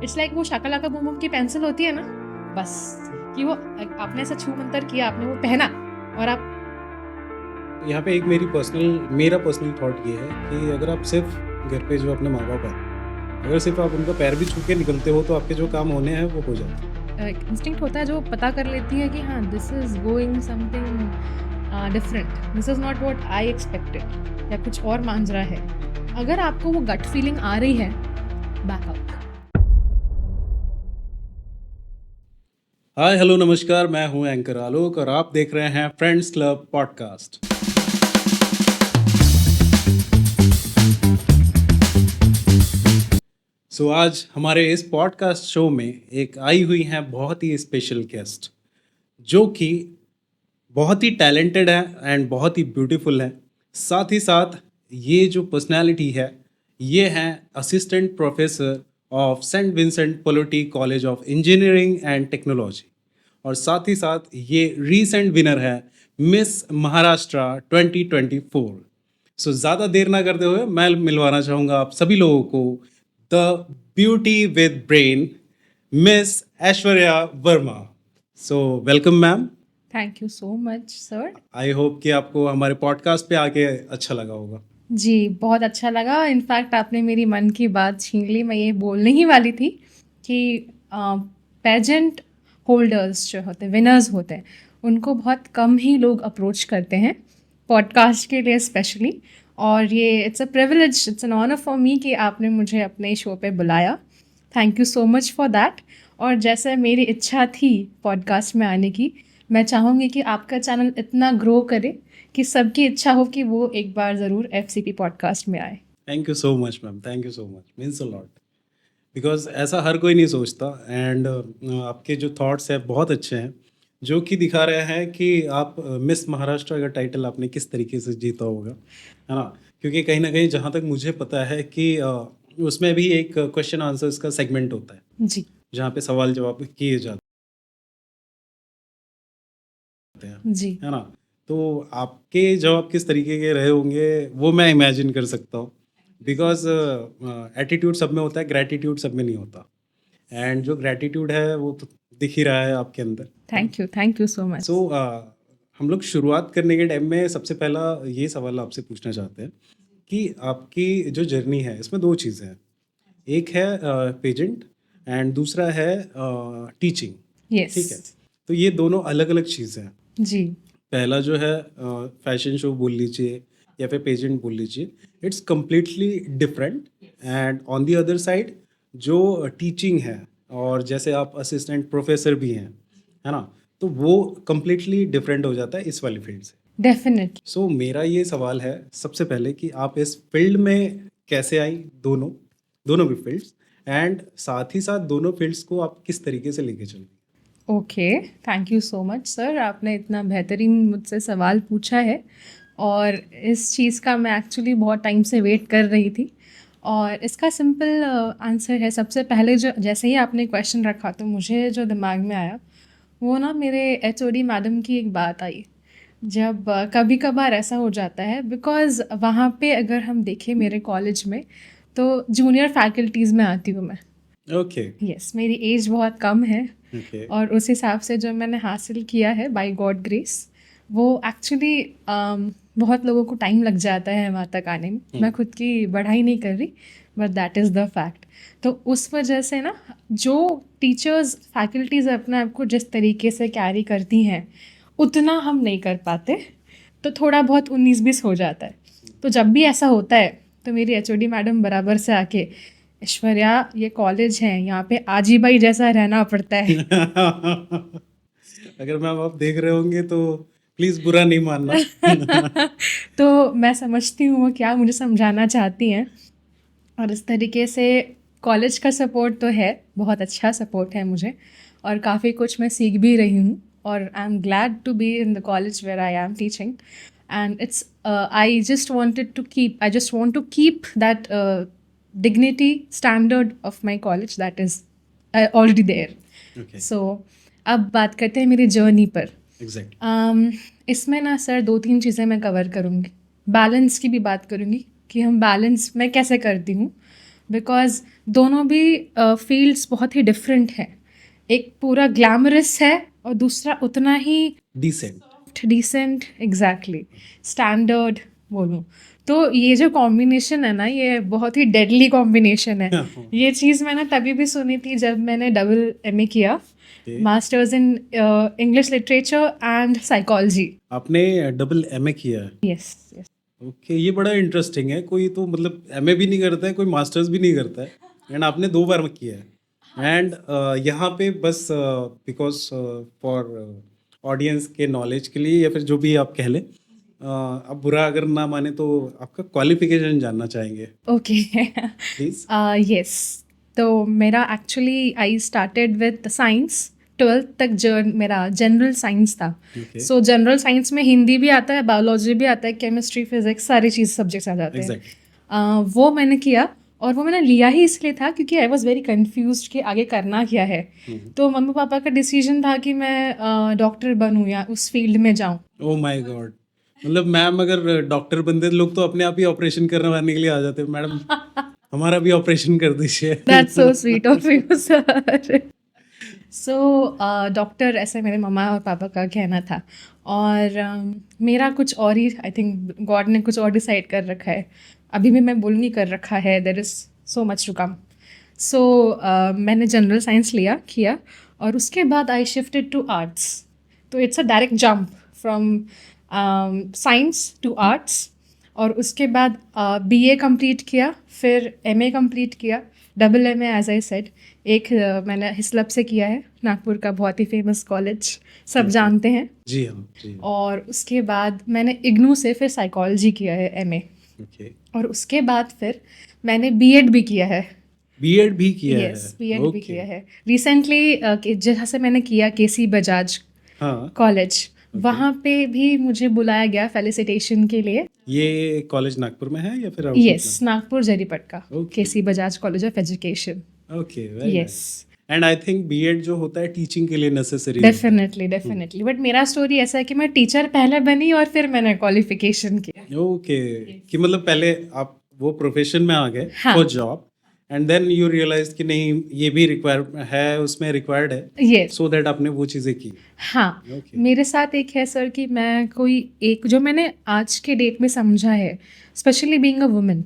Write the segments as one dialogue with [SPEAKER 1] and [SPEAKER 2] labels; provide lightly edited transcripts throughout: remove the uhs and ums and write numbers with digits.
[SPEAKER 1] It's like वो Shakalaka boom boom की pencil होती है ना, बस कि वो आपने ऐसा छू मंतर किया, आपने वो पहना और आप
[SPEAKER 2] यहाँ पे एक मेरा पर्सनल थॉट ये है कि अगर आप सिर्फ घर पे जो अपने माँ बाप हैं, अगर सिर्फ आप उनका पैर भी छू के निकलते हो तो आपके जो काम होने हैं वो हो जाते हैं।
[SPEAKER 1] इंस्टिंक्ट होता है जो पता कर लेती है कि हाँ this is going something different, this is not what I expected, या कुछ और मांझरा है। अगर आपको वो गट फीलिंग आ रही है, बैक आउट।
[SPEAKER 2] हाय हेलो नमस्कार, मैं हूँ एंकर आलोक और आप देख रहे हैं फ्रेंड्स क्लब पॉडकास्ट। सो आज हमारे इस पॉडकास्ट शो में एक आई हुई हैं बहुत ही स्पेशल गेस्ट, जो कि बहुत ही टैलेंटेड है एंड बहुत ही ब्यूटीफुल है। साथ ही साथ ये जो पर्सनालिटी है, ये हैं assistant professor of Saint Vincent Pallotti college of engineering and technology, और साथ ही साथ ये रीसेंट विनर है मिस महाराष्ट्र 2024। सो ज़्यादा देर ना करते हुए मैं मिलवाना चाहूँगा आप सभी लोगों को the beauty with brain, miss Aishwarya Verma. So welcome ma'am.
[SPEAKER 1] Thank you so much sir.
[SPEAKER 2] I hope कि आपको हमारे पॉडकास्ट पे आके अच्छा लगा होगा।
[SPEAKER 1] जी बहुत अच्छा लगा, इनफैक्ट आपने मेरी मन की बात छीन ली। मैं ये बोलने ही वाली थी कि पेजेंट होल्डर्स जो होते हैं, विनर्स होते हैं, उनको बहुत कम ही लोग अप्रोच करते हैं पॉडकास्ट के लिए स्पेशली। और ये it's a privilege, it's an honour for me कि आपने मुझे अपने शो पे बुलाया। Thank you so much for that. और जैसे मेरी इच्छा थी पॉडकास्ट में आने की, मैं चाहूँगी कि आपका चैनल इतना ग्रो करे कि सबकी इच्छा हो कि वो एक बार ज़रूर FCP पॉडकास्ट में आए।
[SPEAKER 2] Thank you so much ma'am, thank you so much, means a lot. Because ऐसा हर कोई नहीं सोचता एंड आपके जो थॉट्स हैं बहुत अच्छे हैं, जो कि दिखा रहे हैं कि आप मिस महाराष्ट्र का टाइटल आपने किस तरीके से जीता होगा, है ना। क्योंकि कहीं ना कहीं जहाँ तक मुझे पता है कि उसमें भी एक क्वेश्चन आंसर्स का सेगमेंट होता है,
[SPEAKER 1] जी
[SPEAKER 2] जहाँ पे सवाल जवाब किए जाते हैं,
[SPEAKER 1] जी।
[SPEAKER 2] है ना। तो आपके जवाब किस तरीके के रहे होंगे वो मैं इमेजिन कर सकता हूँ। बिकॉज एटीट्यूड सब में होता है, ग्रैटिट्यूड सब में नहीं होता। एंड जो ग्रैटिट्यूड है वो तो दिख ही रहा है आपके अंदर, है ना।
[SPEAKER 1] Thank you so much.
[SPEAKER 2] So हम लोग शुरुआत करने के टाइम में सबसे पहला ये सवाल आपसे पूछना चाहते हैं कि आपकी जो जर्नी है इसमें दो चीज़ें हैं। एक है पेजेंट एंड दूसरा है टीचिंग।
[SPEAKER 1] यस।
[SPEAKER 2] ठीक है, तो ये दोनों अलग अलग चीज़ें हैं।
[SPEAKER 1] जी
[SPEAKER 2] पहला जो है फैशन शो बोल लीजिए या फिर पेजेंट बोल लीजिए, it's completely different. And on the other side जो टीचिंग है, और जैसे आप असिस्टेंट प्रोफेसर भी हैं, है ना, तो वो कम्प्लीटली डिफरेंट हो जाता है इस वाली फील्ड से।
[SPEAKER 1] डेफिनेटली।
[SPEAKER 2] सो मेरा ये सवाल है सबसे पहले कि आप इस फील्ड में कैसे आई, दोनों दोनों भी फील्ड्स, एंड साथ ही साथ दोनों फील्ड्स को आप किस तरीके से लेके चल रही
[SPEAKER 1] okay, thank you so much sir, आपने इतना बेहतरीन मुझसे सवाल पूछा है और इस चीज़ का मैं एक्चुअली बहुत टाइम से वेट कर रही थी। और इसका सिंपल आंसर है, सबसे पहले जो जैसे ही आपने क्वेश्चन रखा तो मुझे जो दिमाग में आया वो ना मेरे HOD मैडम की एक बात आई। जब कभी कभार ऐसा हो जाता है, बिकॉज़ वहाँ पे अगर हम देखें मेरे कॉलेज में, तो जूनियर फैकल्टीज़ में आती हूँ मैं।
[SPEAKER 2] हैं। ओके
[SPEAKER 1] यस, मेरी एज बहुत कम है
[SPEAKER 2] ओके।
[SPEAKER 1] और उस हिसाब से जो मैंने हासिल किया है बाय गॉड ग्रेस, वो एक्चुअली बहुत लोगों को टाइम लग जाता है वहाँ तक आने में। मैं खुद की बढ़ाई नहीं कर रही, but that is the fact. तो उस वजह से ना, जो टीचर्स फैकल्टीज़ अपने आप को जिस तरीके से कैरी करती हैं उतना हम नहीं कर पाते, तो थोड़ा बहुत 19-20 हो जाता है। तो जब भी ऐसा होता है तो मेरी HOD मैडम बराबर से आके, ऐश्वर्या ये कॉलेज है, यहाँ पे आजी बाई जैसा रहना पड़ता है।
[SPEAKER 2] अगर मैम आप देख रहे होंगे तो प्लीज बुरा नहीं मानना।
[SPEAKER 1] तो मैं समझती हूँ वो क्या मुझे समझाना चाहती हैं। और इस तरीके से कॉलेज का सपोर्ट तो है, बहुत अच्छा सपोर्ट है मुझे, और काफ़ी कुछ मैं सीख भी रही हूँ। और I am glad to be in the college where I am teaching, and it's I just want to keep that dignity standard of my college that is already there.
[SPEAKER 2] Okay,
[SPEAKER 1] So अब बात करते हैं मेरी journey पर।
[SPEAKER 2] Exact.
[SPEAKER 1] इसमें ना sir 2-3 चीज़ें मैं कवर करूँगी। बैलेंस की भी बात करूँगी कि हम बैलेंस मैं कैसे करती हूँ, बिकॉज दोनों भी फील्ड्स बहुत ही डिफरेंट हैं. एक पूरा ग्लैमरस है और दूसरा उतना ही
[SPEAKER 2] डिसेंट.
[SPEAKER 1] डिसेंट, एग्जैक्टली, स्टैंडर्ड बोलूँ. तो ये जो कॉम्बिनेशन है ना, ये बहुत ही डेडली कॉम्बिनेशन है. ये चीज़ मैंने तभी भी सुनी थी जब मैंने डबल एमए किया, masters in English literature and psychology.
[SPEAKER 2] आपने डबल एमए किया है?
[SPEAKER 1] Yes, yes.
[SPEAKER 2] ओके, ये बड़ा इंटरेस्टिंग है. कोई तो मतलब एमए भी नहीं करता है, कोई मास्टर्स भी नहीं करता है, एंड आपने 2 बार में किया है. एंड यहाँ पे बस बिकॉज फॉर ऑडियंस के नॉलेज के लिए या फिर जो भी आप कह लें, आप बुरा अगर ना माने तो आपका क्वालिफिकेशन जानना चाहेंगे
[SPEAKER 1] ओके.
[SPEAKER 2] प्लीज.
[SPEAKER 1] यस. तो मेरा actually I started with science. 12th तक मेरा जनरल साइंस था.
[SPEAKER 2] Okay.
[SPEAKER 1] सो जनरल साइंस में हिंदी भी आता है, बायोलॉजी भी आता है, केमिस्ट्री, फिजिक्स, सारी चीज़ सब्जेक्ट्स आ जाते हैं.
[SPEAKER 2] Exactly.
[SPEAKER 1] वो मैंने किया, और वो मैंने लिया ही इसलिए था क्योंकि आई वॉज वेरी कन्फ्यूज कि आगे करना क्या है. तो मम्मी पापा का डिसीजन था कि मैं डॉक्टर बनूँ या उस फील्ड में जाऊँ.
[SPEAKER 2] Oh my God. मतलब मैम अगर डॉक्टर बनते लोग तो अपने आप ही ऑपरेशन करवाने के लिए आ जाते. मैडम हमारा भी ऑपरेशन कर दीजिए.
[SPEAKER 1] That's so sweet of you, sir. So doctor ऐसे मेरे मम्मा और पापा का कहना था, और मेरा कुछ और ही, आई थिंक गॉड ने कुछ और डिसाइड कर रखा है. अभी भी मैं बोलूँगी कर रखा है, there is so much to come. So मैंने जनरल साइंस लिया किया, और उसके बाद आई शिफ्टेड टू आर्ट्स. तो it's a direct jump from science to arts. और उसके बाद बीए कंप्लीट किया, फिर एमए कंप्लीट किया, double MA as I said. एक मैंने हिस्लप से किया है, नागपुर का बहुत ही फेमस कॉलेज, सब जानते हैं.
[SPEAKER 2] जी हाँ, जी हाँ.
[SPEAKER 1] और उसके बाद मैंने इग्नू से फिर साइकोलॉजी किया है, एमए.
[SPEAKER 2] ओके.
[SPEAKER 1] और उसके बाद फिर मैंने बीएड भी किया है.
[SPEAKER 2] बीएड भी किया है?
[SPEAKER 1] यस, बीएड भी किया है रिसेंटली. जहाँ से मैंने किया केसी बजाज
[SPEAKER 2] हाँ.
[SPEAKER 1] कॉलेज, वहाँ पे भी मुझे बुलाया गया फेलिसिटेशन के लिए.
[SPEAKER 2] ये कॉलेज नागपुर में है या फिर
[SPEAKER 1] yes, Nagpur Jaripatka,
[SPEAKER 2] Okay.
[SPEAKER 1] KC Bajaj college of education.
[SPEAKER 2] Okay.
[SPEAKER 1] Yes,
[SPEAKER 2] and I think BEd जो होता है टीचिंग के लिए नेसेसरी.
[SPEAKER 1] Definitely definitely. बट मेरा स्टोरी ऐसा है कि मैं टीचर पहले बनी और फिर मैंने क्वालिफिकेशन किया.
[SPEAKER 2] ओके. कि मतलब पहले आप वो प्रोफेशन में आ गए
[SPEAKER 1] हाँ.
[SPEAKER 2] For job, and then you realise कि नहीं ये भी रिक्वायर है, उसमें रिक्वायर्ड है,
[SPEAKER 1] यस.
[SPEAKER 2] सो दैट आपने वो चीज़ें की.
[SPEAKER 1] हाँ.
[SPEAKER 2] Okay.
[SPEAKER 1] मेरे साथ एक है सर कि मैं कोई एक, जो मैंने आज के डेट में समझा है, स्पेशली बीइंग अ वुमेन,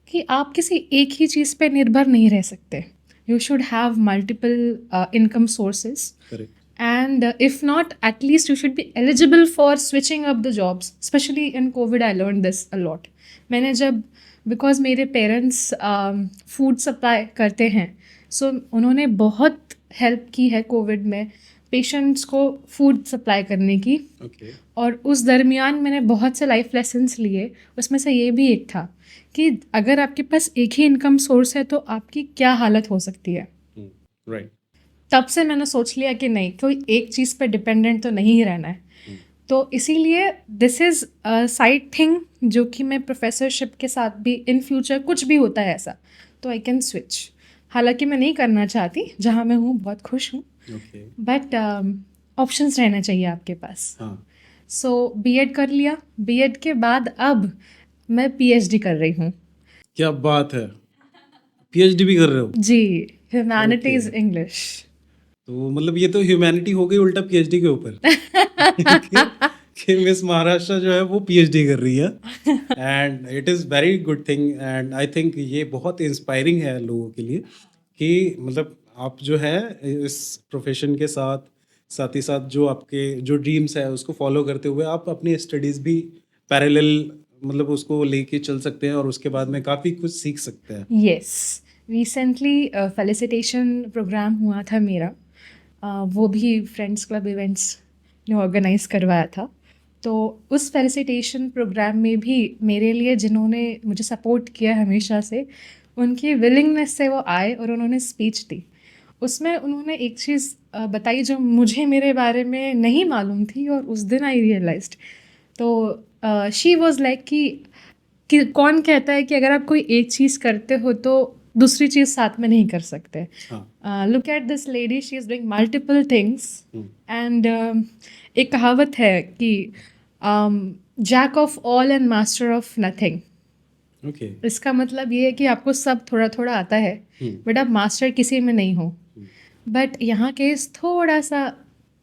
[SPEAKER 1] कि आप किसी एक ही चीज़ पे निर्भर नहीं रह सकते. You should have multiple income sources,
[SPEAKER 2] correct.
[SPEAKER 1] and if not, at least you should be eligible for switching up the jobs. Especially in COVID I learned this a lot. मैंने जब, बिकॉज मेरे पेरेंट्स फूड सप्लाई करते हैं, सो उन्होंने बहुत help की है Covid में पेशेंट्स को फूड सप्लाई करने की.
[SPEAKER 2] ओके.
[SPEAKER 1] और उस दरमियान मैंने बहुत से लाइफ लेसन्स लिए. उसमें से ये भी एक था कि अगर आपके पास एक ही इनकम सोर्स है तो आपकी क्या हालत हो सकती है.
[SPEAKER 2] राइट.
[SPEAKER 1] तब से मैंने सोच लिया कि नहीं, कोई एक चीज़ पे डिपेंडेंट तो नहीं रहना है. तो इसीलिए दिस इज़ साइड थिंग जो कि मैं प्रोफेसरशिप के साथ भी इन फ्यूचर कुछ भी होता है ऐसा तो आई कैन स्विच. हालांकि मैं नहीं करना चाहती, जहाँ मैं हूँ बहुत खुश हूँ,
[SPEAKER 2] ओके.
[SPEAKER 1] बट ऑप्शंस रहना चाहिए आपके पास.
[SPEAKER 2] हाँ.
[SPEAKER 1] सो बीएड कर लिया. बीएड के बाद अब मैं पीएचडी कर रही हूँ.
[SPEAKER 2] क्या बात है, पीएचडी भी कर रहे हो?
[SPEAKER 1] जी, ह्यूमैनिटीज़ इंग्लिश.
[SPEAKER 2] तो मतलब ये तो ह्यूमैनिटी हो गई उल्टा पीएचडी के ऊपर. कि मिस महाराष्ट्र जो है वो पीएचडी कर रही है, and it is very good thing. And I think ये बहुत इंस्पायरिंग है लोगों के लिए कि मतलब आप जो है इस प्रोफेशन के साथ ही साथ जो आपके जो ड्रीम्स है उसको फॉलो करते हुए आप अपनी स्टडीज़ भी पैरेलल मतलब उसको लेके चल सकते हैं और उसके बाद में काफ़ी कुछ सीख सकते हैं.
[SPEAKER 1] यस, रिसेंटली फेलिसिटेशन प्रोग्राम हुआ था मेरा. वो भी फ्रेंड्स क्लब इवेंट्स ने ऑर्गेनाइज करवाया था. तो उस फेलिसिटेशन प्रोग्राम में भी मेरे लिए जिन्होंने मुझे सपोर्ट किया हमेशा से, उनकी विलिंगनेस से वो आए और उन्होंने स्पीच दी. उसमें उन्होंने एक चीज़ बताई जो मुझे मेरे बारे में नहीं मालूम थी, और उस दिन आई रियलाइज्ड. तो शी वॉज लाइक कि कौन कहता है कि अगर आप कोई एक चीज़ करते हो तो दूसरी चीज़ साथ में नहीं कर सकते. Look at this lady, she is doing multiple things. And एक कहावत है कि jack of all and master of nothing.
[SPEAKER 2] Okay.
[SPEAKER 1] इसका मतलब ये है कि आपको सब थोड़ा थोड़ा आता है, बट आप मास्टर किसी में नहीं हो। बट यहाँ केस थोड़ा सा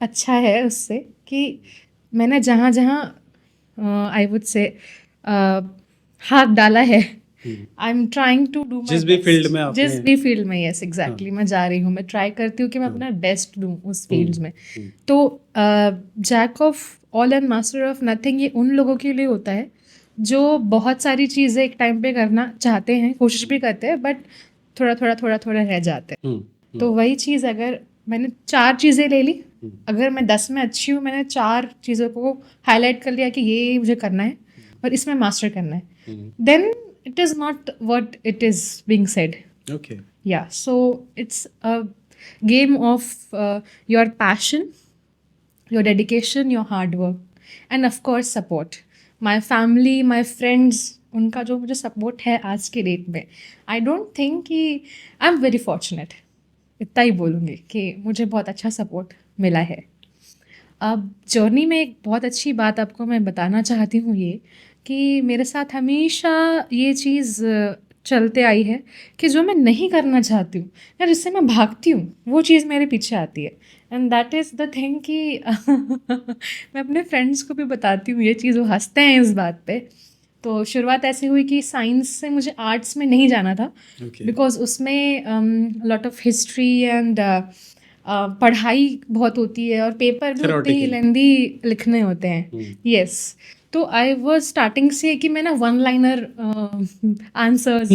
[SPEAKER 1] अच्छा है उससे कि मैंने जहाँ जहाँ आई वुड से हाथ डाला है, I am trying to do my
[SPEAKER 2] जिस भी फील्ड में
[SPEAKER 1] जिस
[SPEAKER 2] आपने,
[SPEAKER 1] भी फील्ड में, यस
[SPEAKER 2] हाँ,
[SPEAKER 1] एग्जैक्टली, मैं जा रही हूँ, मैं ट्राई करती हूँ कि मैं अपना बेस्ट दूँ उस फील्ड में।
[SPEAKER 2] हम्म,
[SPEAKER 1] तो jack of all and master of nothing ये उन लोगों के लिए होता है जो बहुत सारी चीज़ें एक टाइम पे करना चाहते हैं, कोशिश भी करते हैं, बट थोड़ा थोड़ा थोड़ा थोड़ा रह जाते हैं। तो वही चीज़ अगर मैंने 4 चीज़ें ले ली, अगर मैं 10 में अच्छी हूँ, मैंने 4 चीज़ों को हाईलाइट कर लिया कि ये मुझे करना है और इसमें मास्टर करना है, then it is not what it is being said.
[SPEAKER 2] Okay.
[SPEAKER 1] Yeah, so it's a game of your passion, your dedication, your hard work, and of course support. My family, my friends, उनका जो मुझे support है आज के date में, I don't think कि I am very fortunate, इतना ही बोलूँगी कि मुझे बहुत अच्छा सपोर्ट मिला है। अब जर्नी में एक बहुत अच्छी बात आपको मैं बताना चाहती हूँ ये, कि मेरे साथ हमेशा ये चीज़ चलते आई है कि जो मैं नहीं करना चाहती हूँ या जिससे मैं भागती हूँ, वो चीज़ मेरे पीछे आती है। And that is the thing कि मैं अपने फ्रेंड्स को भी बताती हूँ ये चीज़, वो हंसते हैं इस बात पे। तो शुरुआत ऐसी हुई कि साइंस से मुझे आर्ट्स में नहीं जाना था,
[SPEAKER 2] ओके।
[SPEAKER 1] बिकॉज उसमें लॉट ऑफ हिस्ट्री एंड पढ़ाई बहुत होती है और पेपर भी उतने ही
[SPEAKER 2] Theoretically.
[SPEAKER 1] लेंदी लिखने होते हैं। यस, तो आई वाज स्टार्टिंग से कि मैं ना वन लाइनर आंसर्स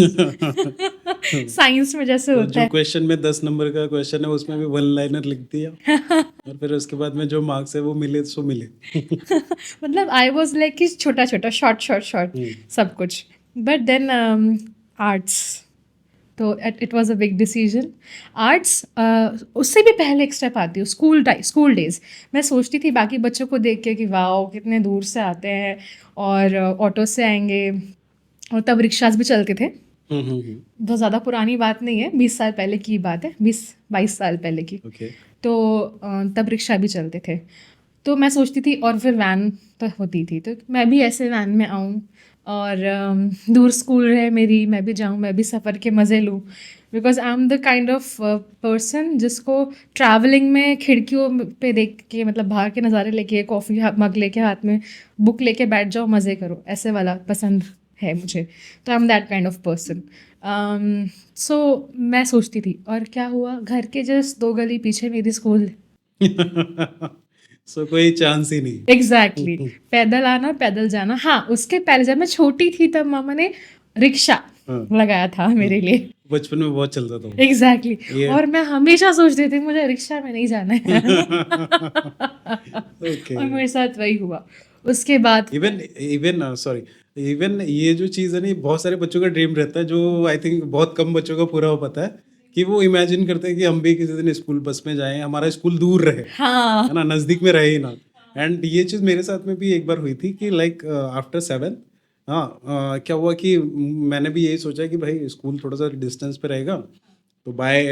[SPEAKER 1] साइंस में जैसे
[SPEAKER 2] तो
[SPEAKER 1] होता
[SPEAKER 2] जो
[SPEAKER 1] है,
[SPEAKER 2] क्वेश्चन में 10 नंबर का क्वेश्चन है उसमें भी वन लाइनर लिख दिया और फिर उसके बाद में जो मार्क्स है वो मिले सो मिले।
[SPEAKER 1] मतलब आई वाज लाइक कि छोटा छोटा शॉर्ट शॉर्ट शॉर्ट सब कुछ। बट देन आर्ट्स, तो it was a big decision. Arts उससे भी पहले एक स्टेप आती है स्कूल डेज। मैं सोचती थी बाकी बच्चों को देख के कि वाओ कितने दूर से आते हैं और ऑटो से आएंगे, और तब रिक्शाज भी चलते थे। बहुत ज़्यादा पुरानी बात नहीं है, 20 साल पहले की बात है, 20-22 साल पहले की।
[SPEAKER 2] ओके।
[SPEAKER 1] तो तब रिक्शा भी चलते थे, तो मैं सोचती थी, और फिर वैन तो होती थी, तो मैं भी ऐसे वैन में आऊँ और दूर स्कूल रहे मेरी, मैं भी जाऊँ, मैं भी सफ़र के मज़े लूँ। Because I am the kind of person जिसको ट्रैवलिंग में खिड़कियों पे देख के, मतलब बाहर के नज़ारे लेके, कॉफ़ी मग लेके हाथ में, बुक लेके बैठ जाओ, मज़े करो, ऐसे वाला पसंद है मुझे। तो I am that kind of person. So मैं सोचती थी, और क्या हुआ, घर के जस्ट 2 गली पीछे मेरी स्कूल।
[SPEAKER 2] सो कोई चांस ही नहीं।
[SPEAKER 1] एग्जैक्टली, पैदल आना पैदल जाना। हाँ, उसके पहले जब मैं छोटी थी तब मामा ने रिक्शा
[SPEAKER 2] हाँ।
[SPEAKER 1] लगाया था मेरे लिए।
[SPEAKER 2] बचपन में बहुत चलता था वो।
[SPEAKER 1] एग्जैक्टली,
[SPEAKER 2] ये
[SPEAKER 1] और मैं हमेशा सोचती थी मुझे रिक्शा में नहीं जाना है।
[SPEAKER 2] ओके।
[SPEAKER 1] और मेरे साथ वही हुआ। उसके बाद
[SPEAKER 2] इवन इवन सॉरी, इवन ये जो चीज़ है ना, ये बहुत सारे बच्चों का ड्रीम रहता है, जो आई थिंक बहुत कम बच्चों का पूरा हो पाता है, कि वो इमेजिन करते हैं कि हम भी किसी दिन स्कूल बस में जाएं, हमारा स्कूल दूर रहे,
[SPEAKER 1] हाँ,
[SPEAKER 2] है ना, नज़दीक में रहे ही ना। एंड ये चीज़ मेरे साथ में भी एक बार हुई थी कि लाइक आफ्टर 7, हाँ, क्या हुआ कि मैंने भी यही सोचा कि भाई स्कूल थोड़ा सा डिस्टेंस पे रहेगा, तो बाय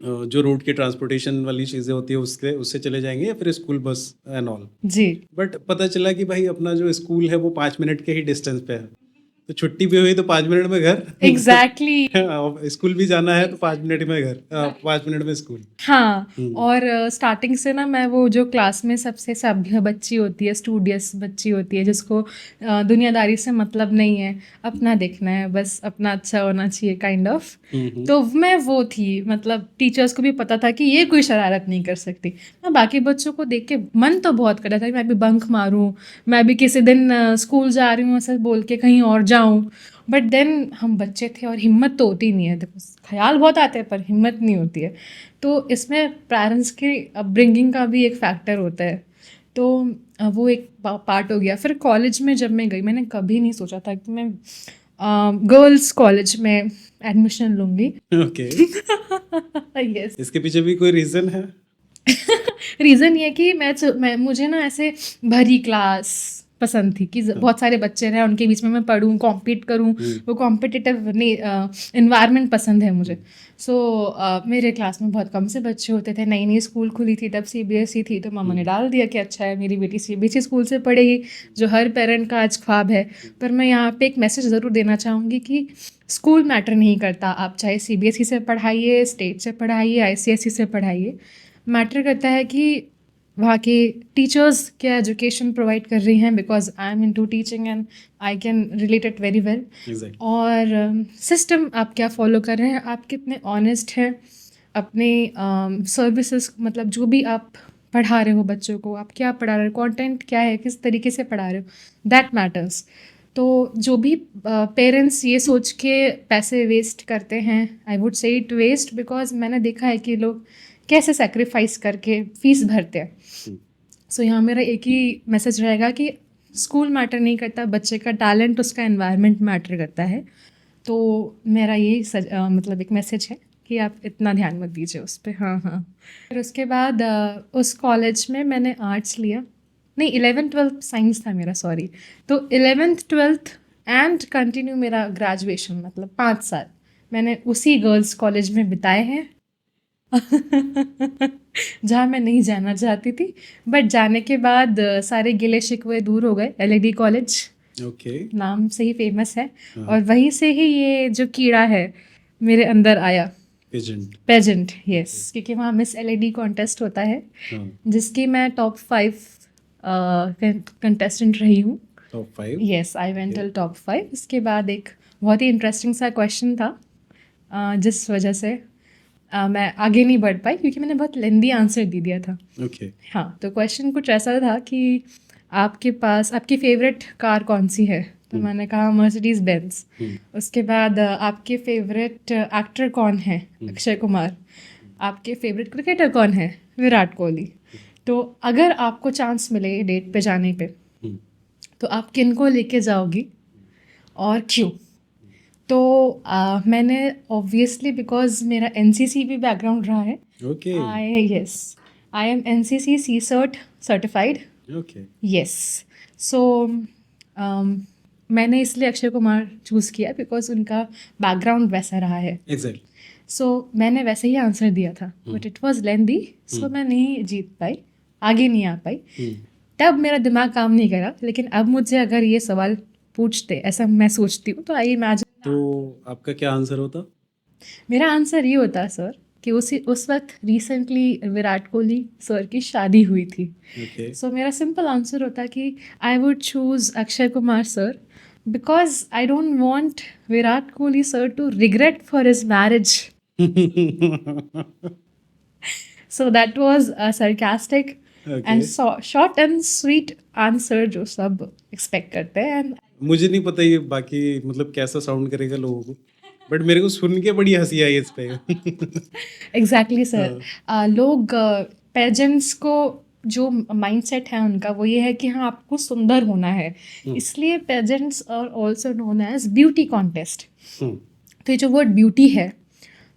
[SPEAKER 2] जो रोड की ट्रांसपोर्टेशन वाली चीज़ें होती है उससे चले जाएंगे, या फिर school bus and all.
[SPEAKER 1] Ji,
[SPEAKER 2] but पता चला कि भाई अपना जो स्कूल है वो 5 मिनट के ही डिस्टेंस पे है, तो छुट्टी भी हुई तो 5 मिनट में घर।
[SPEAKER 1] एग्जैक्टली।
[SPEAKER 2] स्कूल भी जाना है तो 5 मिनट में घर, 5 मिनट में स्कूल।
[SPEAKER 1] हाँ, और स्टार्टिंग से ना मैं वो जो क्लास में सबसे सभ्य बच्ची होती है, स्टूडियस बच्ची होती है, जिसको दुनियादारी से मतलब नहीं है, अपना देखना है, बस अपना अच्छा होना चाहिए काइंड ऑफ। तो मैं वो थी, मतलब टीचर्स को भी पता था कि ये कोई शरारत नहीं कर सकती। मैं बाकी बच्चों को देख के मन तो बहुत कर रहा था कि मैं भी बंक मारूं, मैं भी किसी दिन स्कूल जा रही हूँ ऐसे बोल के कहीं और जाऊं। बट देन हम बच्चे थे और हिम्मत तो होती नहीं है, देखो ख्याल बहुत आते हैं पर हिम्मत नहीं होती है। तो इसमें पेरेंट्स की अपब्रिंगिंग का भी एक फैक्टर होता है। तो वो एक पार्ट हो गया। फिर कॉलेज में जब मैं गई, मैंने कभी नहीं सोचा था कि मैं गर्ल्स कॉलेज में एडमिशन लूँगी।
[SPEAKER 2] ओके।
[SPEAKER 1] यस,
[SPEAKER 2] इसके पीछे भी कोई रीज़न है?
[SPEAKER 1] रीज़न ये कि मैं मुझे ना ऐसे भरी क्लास, पसंद थी कि बहुत सारे बच्चे रहे उनके बीच में मैं पढ़ूँ, कॉम्पीट करूँ, वो कॉम्पिटिटिव इन्वायरमेंट पसंद है मुझे। सो मेरे क्लास में बहुत कम से बच्चे होते थे, नई नई स्कूल खुली थी तब, सीबीएसई थी, तो मामा ने डाल दिया कि अच्छा है मेरी बेटी सीबीएसई स्कूल से पढ़ेगी, जो हर पेरेंट का आज ख्वाब है। पर मैं यहाँ पे एक मैसेज ज़रूर देना चाहूँगी कि स्कूल मैटर नहीं करता, आप चाहे सीबीएसई से पढ़ाइए, स्टेट से पढ़ाइए, आईसीएसई से पढ़ाइए, मैटर करता है कि वहाँ के टीचर्स क्या एजुकेशन प्रोवाइड कर रही हैं, because I am into teaching and I can relate it very well.
[SPEAKER 2] Exact.
[SPEAKER 1] और सिस्टम आप क्या फॉलो कर रहे हैं, आप कितने ऑनेस्ट हैं अपने सर्विसेज, मतलब जो भी आप पढ़ा रहे हो बच्चों को, आप क्या पढ़ा रहे हो, कंटेंट क्या है, किस तरीके से पढ़ा रहे हो, दैट मैटर्स। तो जो भी पेरेंट्स ये सोच के पैसे वेस्ट करते हैं, I would say it waste, because मैंने देखा है कि लोग कैसे सेक्रीफाइस करके फीस भरते हैं। सो यहाँ मेरा एक ही मैसेज रहेगा कि स्कूल मैटर नहीं करता, बच्चे का टैलेंट, उसका एनवायरनमेंट मैटर करता है। तो मेरा यही मतलब एक मैसेज है कि आप इतना ध्यान मत दीजिए उस पर। हाँ हाँ। फिर उसके बाद उस कॉलेज में मैंने आर्ट्स लिया, नहीं 11th-12th साइंस था मेरा, सॉरी। तो 11th-12th एंड कंटिन्यू मेरा ग्रेजुएशन, मतलब 5 साल मैंने उसी गर्ल्स कॉलेज में बिताए हैं जहाँ मैं नहीं जाना चाहती थी, बट जाने के बाद सारे गिले शिकवे दूर हो गए। LED college
[SPEAKER 2] okay.
[SPEAKER 1] नाम से ही फेमस है, और वहीं से ही ये जो कीड़ा है मेरे अंदर आया,
[SPEAKER 2] पेजेंट।
[SPEAKER 1] पेजेंट, यस, क्योंकि वहाँ मिस एलईडी कॉन्टेस्ट होता है, जिसकी मैं टॉप 5 कंटेस्टेंट रही हूँ।
[SPEAKER 2] Top 5?
[SPEAKER 1] Yes, I went till top 5। इसके बाद एक बहुत ही इंटरेस्टिंग सा क्वेश्चन था, जिस वजह से मैं आगे नहीं बढ़ पाई, क्योंकि मैंने बहुत लेंदी आंसर दे दिया था।
[SPEAKER 2] ओके।
[SPEAKER 1] हाँ, तो क्वेश्चन कुछ ऐसा था कि आपके पास आपकी फेवरेट कार कौन सी है, तो मैंने कहा मर्सिडीज बेंज। उसके बाद आपके फेवरेट एक्टर कौन है, अक्षय कुमार। आपके फेवरेट क्रिकेटर कौन है, विराट कोहली। तो अगर आपको चांस मिले डेट पे जाने पे, तो आप किन को लेके जाओगी और क्यों? तो मैंने ऑब्वियसली, बिकॉज मेरा एनसीसी भी बैकग्राउंड रहा है,
[SPEAKER 2] okay.
[SPEAKER 1] I am NCC C certified.
[SPEAKER 2] Okay.
[SPEAKER 1] Yes. So मैंने इसलिए अक्षय कुमार चूज़ किया बिकॉज उनका बैकग्राउंड वैसा रहा है।
[SPEAKER 2] एग्जैक्ट।
[SPEAKER 1] सो मैंने वैसे ही आंसर दिया था, बट इट वॉज लेंदी, सो मैं नहीं जीत पाई, आगे नहीं आ पाई। तब मेरा दिमाग काम नहीं करा, लेकिन अब मुझे अगर ये सवाल पूछते, ऐसा मैं सोचती हूँ, तो आई इमेजिन,
[SPEAKER 2] तो आपका क्या आंसर होता?
[SPEAKER 1] मेरा आंसर ये होता सर कि उस वक्त रिसेंटली विराट कोहली सर की शादी हुई थी।
[SPEAKER 2] ओके।
[SPEAKER 1] सो मेरा सिंपल आंसर होता कि I would choose Akshay Kumar sir, because I don't want Virat Kohli sir to regret for his marriage. So that was a sarcastic and short and sweet answer जो सब एक्सपेक्ट करते हैं। एंड
[SPEAKER 2] मुझे नहीं पता ये बाकी मतलब कैसा साउंड करेगा लोगों को, बट मेरे को सुन के बड़ी हंसी आई इस पे।
[SPEAKER 1] एग्जैक्टली सर, लोग पेजेंट्स को जो माइंडसेट है उनका वो ये है कि हाँ आपको सुंदर होना है, इसलिए pageants are also known as beauty contest. तो ये जो वर्ड ब्यूटी है,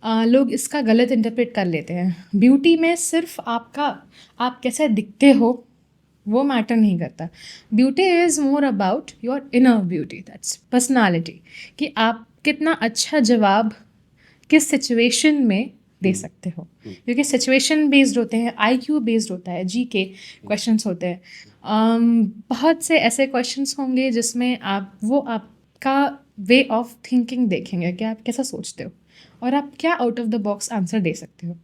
[SPEAKER 1] लोग इसका गलत इंटरप्रेट कर लेते हैं। ब्यूटी में सिर्फ आप कैसे दिखते हो वो मैटर नहीं करता। Beauty is more about your inner beauty, that's personality, कि आप कितना अच्छा जवाब किस सिचुएशन में दे सकते हो, क्योंकि सिचुएशन बेस्ड होते हैं, आईक्यू बेस्ड होता है, जीके क्वेश्चंस होते हैं। बहुत से ऐसे क्वेश्चंस होंगे जिसमें आपका वे ऑफ थिंकिंग देखेंगे कि आप कैसा सोचते हो और आप क्या out of the box answer दे सकते हो।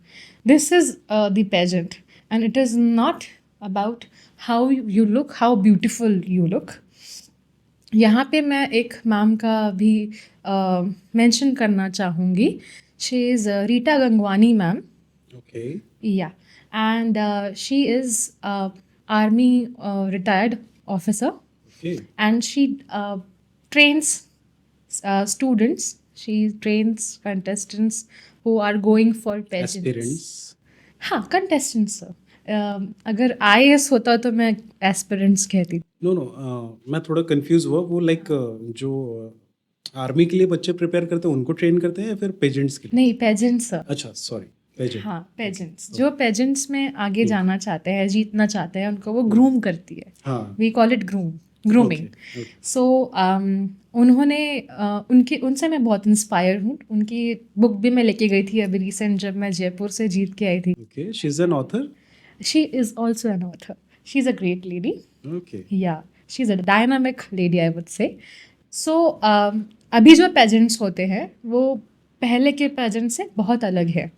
[SPEAKER 1] This is the pageant and it is not about how you look, how beautiful you look. यहाँ पे मैं एक मैम का भी मेंशन करना चाहूँगी। She is Rita Gangwani ma'am.
[SPEAKER 2] Okay.
[SPEAKER 1] Yeah, and she is army retired officer,
[SPEAKER 2] okay.
[SPEAKER 1] And she trains students, she trains contestants who are going for pageants.
[SPEAKER 2] Aspirants.
[SPEAKER 1] हाँ, contestants sir. अगर IAS होता तो मैं एस्पिरेंट्स कहती।
[SPEAKER 2] नो नो, मैं थोड़ा confuse हुआ। वो लाइक जो आर्मी के लिए बच्चे प्रिपेयर करते हैं उनको ट्रेन करते हैं या फिर पेजेंट्स के लिए?
[SPEAKER 1] नहीं, पेजेंट्स सर।
[SPEAKER 2] अच्छा, सॉरी, पेजेंट।
[SPEAKER 1] हाँ, पेजेंट्स, जो पेजेंट्स में आगे जाना चाहते हैं, जीतना चाहते हैं, उनको वो ग्रूम करती है।
[SPEAKER 2] हाँ।
[SPEAKER 1] We call it groom. Grooming.
[SPEAKER 2] Okay, okay,
[SPEAKER 1] so उन्होंने उनके उनसे मैं बहुत इंस्पायर हूँ। उनकी बुक भी मैं लेके गई थी अभी रिसेंट, जब मैं जयपुर से जीत के आई थी।
[SPEAKER 2] Okay, she is an author?
[SPEAKER 1] She is also an author. She is a great lady.
[SPEAKER 2] Okay,
[SPEAKER 1] yeah she is a dynamic lady, I would say. So अभी जो पेजेंट्स होते हैं वो पहले के पेजेंट से बहुत अलग है।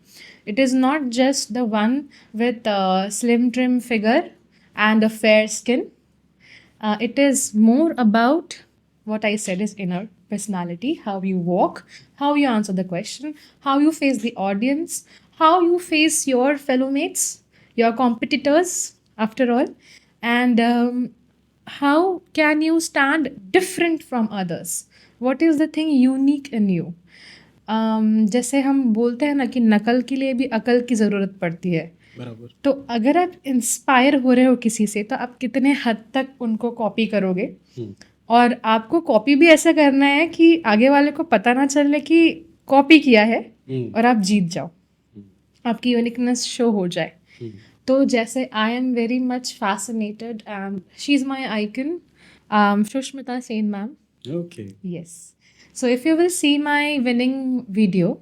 [SPEAKER 1] It is not just the one with slim trim figure and a fair skin. It is more about what I said is inner personality, how you walk, how you answer the question, how you face the audience, how you face your fellow mates, your competitors, after all, and how can you stand different from others? What is the thing unique in you? जैसे हम बोलते हैं ना कि नकल के लिए भी अकल की ज़रूरत पड़ती है।
[SPEAKER 2] बराबर।
[SPEAKER 1] तो अगर आप इंस्पायर हो रहे हो किसी से तो आप कितने हद तक उनको कॉपी करोगे,
[SPEAKER 2] हुँ,
[SPEAKER 1] और आपको कॉपी भी ऐसा करना है कि आगे वाले को पता ना चले कि कॉपी किया है
[SPEAKER 2] हुँ,
[SPEAKER 1] और आप जीत जाओ,
[SPEAKER 2] हुँ,
[SPEAKER 1] आपकी यूनिकनेस शो हो जाए।
[SPEAKER 2] हुँ,
[SPEAKER 1] तो जैसे I am very much fascinated and she is my icon, Sushmita Sen ma'am.
[SPEAKER 2] Okay,
[SPEAKER 1] yes, so if you will see my winning video,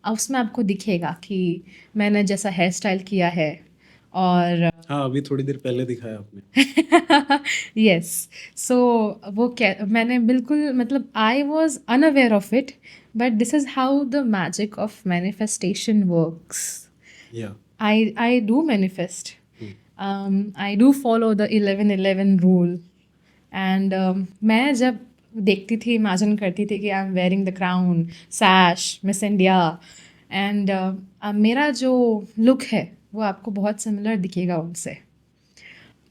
[SPEAKER 1] उसमें आपको दिखेगा कि मैंने जैसा हेयर स्टाइल किया है और
[SPEAKER 2] हाँ, अभी थोड़ी देर पहले दिखाया आपने।
[SPEAKER 1] यस। सो वो क्या, मैंने बिल्कुल मतलब I was unaware of it, but this is how the magic of manifestation works.
[SPEAKER 2] या,
[SPEAKER 1] I do manifest.
[SPEAKER 2] Hmm,
[SPEAKER 1] I do follow the 11-11 rule. And मैं जब देखती थी, इमेजिन करती थी कि I am wearing the crown, सैश, miss India, and मेरा जो लुक है वो आपको बहुत सिमिलर दिखेगा उनसे।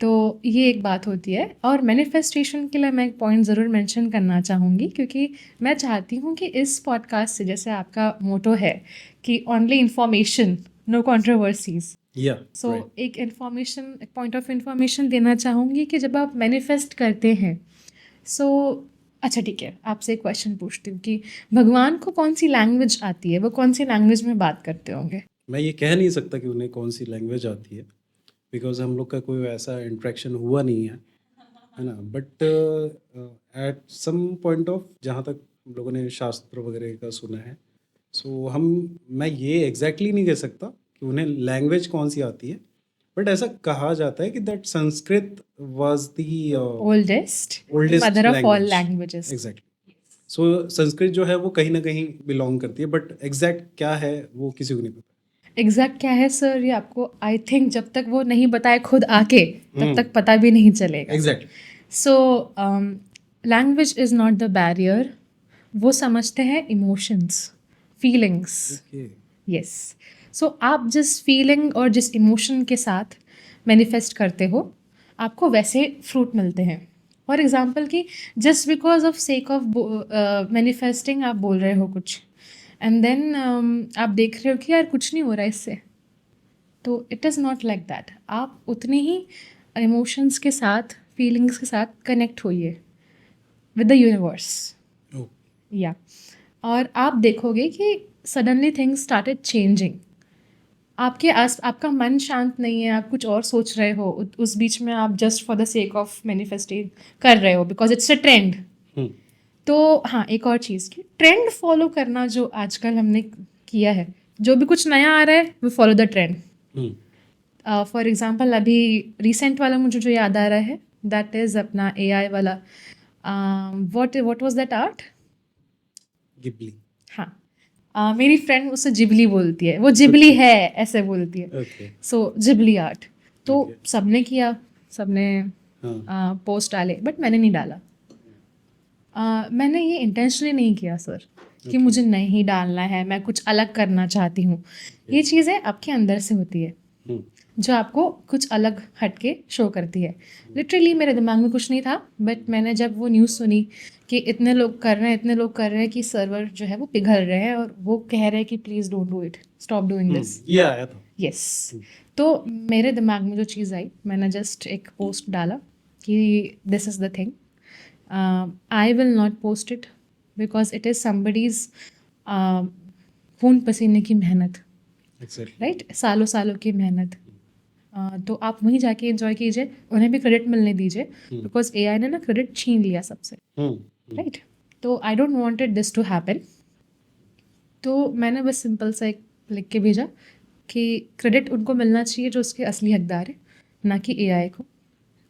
[SPEAKER 1] तो ये एक बात होती है। और मैनिफेस्टेशन के लिए मैं एक पॉइंट ज़रूर मेंशन करना चाहूँगी, क्योंकि मैं चाहती हूँ कि इस पॉडकास्ट से, जैसे आपका मोटो है कि ओनली इन्फॉर्मेशन, नो कंट्रोवर्सीज,
[SPEAKER 2] या,
[SPEAKER 1] सो
[SPEAKER 2] राइट।
[SPEAKER 1] एक इन्फॉर्मेशन, एक पॉइंट ऑफ इन्फॉर्मेशन देना चाहूँगी कि जब आप मैनिफेस्ट करते हैं, सो अच्छा ठीक है, आपसे एक क्वेश्चन पूछती हूँ कि भगवान को कौन सी लैंग्वेज आती है, वो कौन सी लैंग्वेज में बात करते होंगे?
[SPEAKER 2] मैं ये कह नहीं सकता कि उन्हें कौन-सी लैंग्वेज आती है, बिकॉज़ हम लोग का कोई ऐसा इंटरेक्शन हुआ नहीं है ना? But at some point of जहाँ तक हम लोगों ने शास्त्र वगैरह का सुना है, सो मैं ये एग्ज़ैक्टली नहीं कह सकता कि उन्हें लैंग्वेज कौन-सी आती है, बट ऐसा कहा जाता है कि that Sanskrit was the
[SPEAKER 1] oldest,
[SPEAKER 2] oldest
[SPEAKER 1] mother of all
[SPEAKER 2] language.
[SPEAKER 1] Languages.
[SPEAKER 2] Exactly. So Sanskrit जो है वो कहीं न कहीं बिलॉन्ग करती है, बट एग्ज़ैक्ट क्या है वो किसी को नहीं पता।
[SPEAKER 1] एग्जैक्ट क्या है सर, ये आपको आई थिंक जब तक वो नहीं बताए खुद आके, तब
[SPEAKER 2] हुँ,
[SPEAKER 1] तक पता भी नहीं चलेगा।
[SPEAKER 2] Exactly.
[SPEAKER 1] So language is not the barrier, वो समझते हैं इमोशंस, फीलिंग्स।
[SPEAKER 2] ओके।
[SPEAKER 1] यस। सो आप जिस फीलिंग और जिस इमोशन के साथ मैनिफेस्ट करते हो, आपको वैसे फ्रूट मिलते हैं। फॉर एग्जाम्पल कि just because of sake of manifesting आप बोल रहे हो कुछ, एंड देन आप देख रहे हो कि यार कुछ नहीं हो रहा इससे, तो it is not like that. आप उतने ही इमोशंस के साथ, फीलिंग्स के साथ कनेक्ट होइए विद द यूनिवर्स।
[SPEAKER 2] ओह!
[SPEAKER 1] या, और आप देखोगे कि सडनली थिंग्स स्टार्टेड चेंजिंग। आपके आस, आपका मन शांत नहीं है, आप कुछ और सोच रहे हो, उस बीच में आप just for the sake of manifesting कर रहे हो बिकॉज इट्स अ ट्रेंड।
[SPEAKER 2] हुँ,
[SPEAKER 1] तो हाँ, एक और चीज़ कि ट्रेंड फॉलो करना जो आजकल हमने किया है, जो भी कुछ नया आ रहा है we follow the trend.
[SPEAKER 2] Hmm,
[SPEAKER 1] for example अभी रिसेंट वाला मुझे जो याद आ रहा है, दैट इज़ अपना एआई वाला, what was that art?
[SPEAKER 2] Ghibli.
[SPEAKER 1] हाँ, मेरी फ्रेंड उससे जिबली बोलती है, वो जिबली
[SPEAKER 2] ओके,
[SPEAKER 1] है ऐसे बोलती है।
[SPEAKER 2] ओके,
[SPEAKER 1] सो जिबली आर्ट, तो
[SPEAKER 2] ओके।
[SPEAKER 1] सबने किया, सबने
[SPEAKER 2] हाँ,
[SPEAKER 1] पोस्ट डाले, बट मैंने नहीं डाला। मैंने ये इंटेंशनली नहीं किया सर कि
[SPEAKER 2] ओके,
[SPEAKER 1] मुझे नहीं डालना है, मैं कुछ अलग करना चाहती हूँ। ये चीज़ें आपके अंदर से होती है
[SPEAKER 2] हुँ,
[SPEAKER 1] जो आपको कुछ अलग हटके शो करती है। लिटरली मेरे दिमाग में कुछ नहीं था, बट मैंने जब वो न्यूज़ सुनी कि इतने लोग कर रहे हैं, इतने लोग कर रहे हैं कि सर्वर जो है वो पिघल रहे हैं, और वो कह रहे हैं कि please don't do it, stop doing
[SPEAKER 2] hmm,
[SPEAKER 1] this.
[SPEAKER 2] ये आया था।
[SPEAKER 1] यस।
[SPEAKER 2] हुँ,
[SPEAKER 1] तो मेरे दिमाग में जो चीज़ आई, मैंने जस्ट एक पोस्ट डाला कि this is the thing, I will not post it because it is somebody's खून पसीने की मेहनत,
[SPEAKER 2] एग्ज़ैक्टली।
[SPEAKER 1] राइट? सालों सालों की मेहनत। तो आप वहीं जाके एंजॉय कीजिए, उन्हें भी क्रेडिट मिलने दीजिए, बिकॉज एआई ने ना क्रेडिट छीन लिया सबसे, राइट? तो I don't wanted this to happen. तो मैंने बस सिंपल सा एक लिख के भेजा कि क्रेडिट उनको मिलना चाहिए जो उसके असली हकदार है, ना कि एआई को।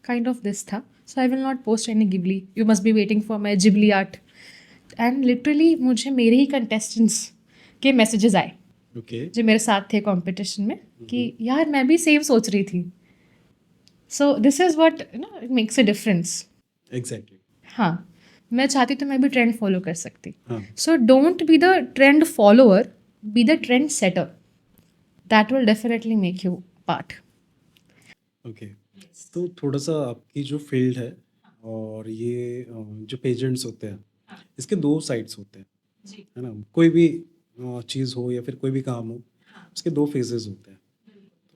[SPEAKER 1] काइंड ऑफ दिस था। So I will not post any Ghibli, you must be waiting for my Ghibli art. And literally मुझे मेरे ही कंटेस्टेंट्स के मैसेजेस आए
[SPEAKER 2] ओके।
[SPEAKER 1] जो मेरे साथ थे कंपटीशन में कि यार मैं भी सेम सोच रही थी। सो this is what it makes a difference.
[SPEAKER 2] Exactly.
[SPEAKER 1] हाँ, मैं चाहती तो मैं भी ट्रेंड फॉलो कर सकती।
[SPEAKER 2] हाँ।
[SPEAKER 1] So don't be the trend follower, be the trend setter. That will definitely make you part.
[SPEAKER 2] Okay. तो थोड़ा सा आपकी जो फील्ड है और ये जो पेजेंट्स होते हैं, इसके दो साइड्स होते हैं, है ना? कोई भी चीज़ हो या फिर कोई भी काम हो, उसके दो फेजेस होते हैं।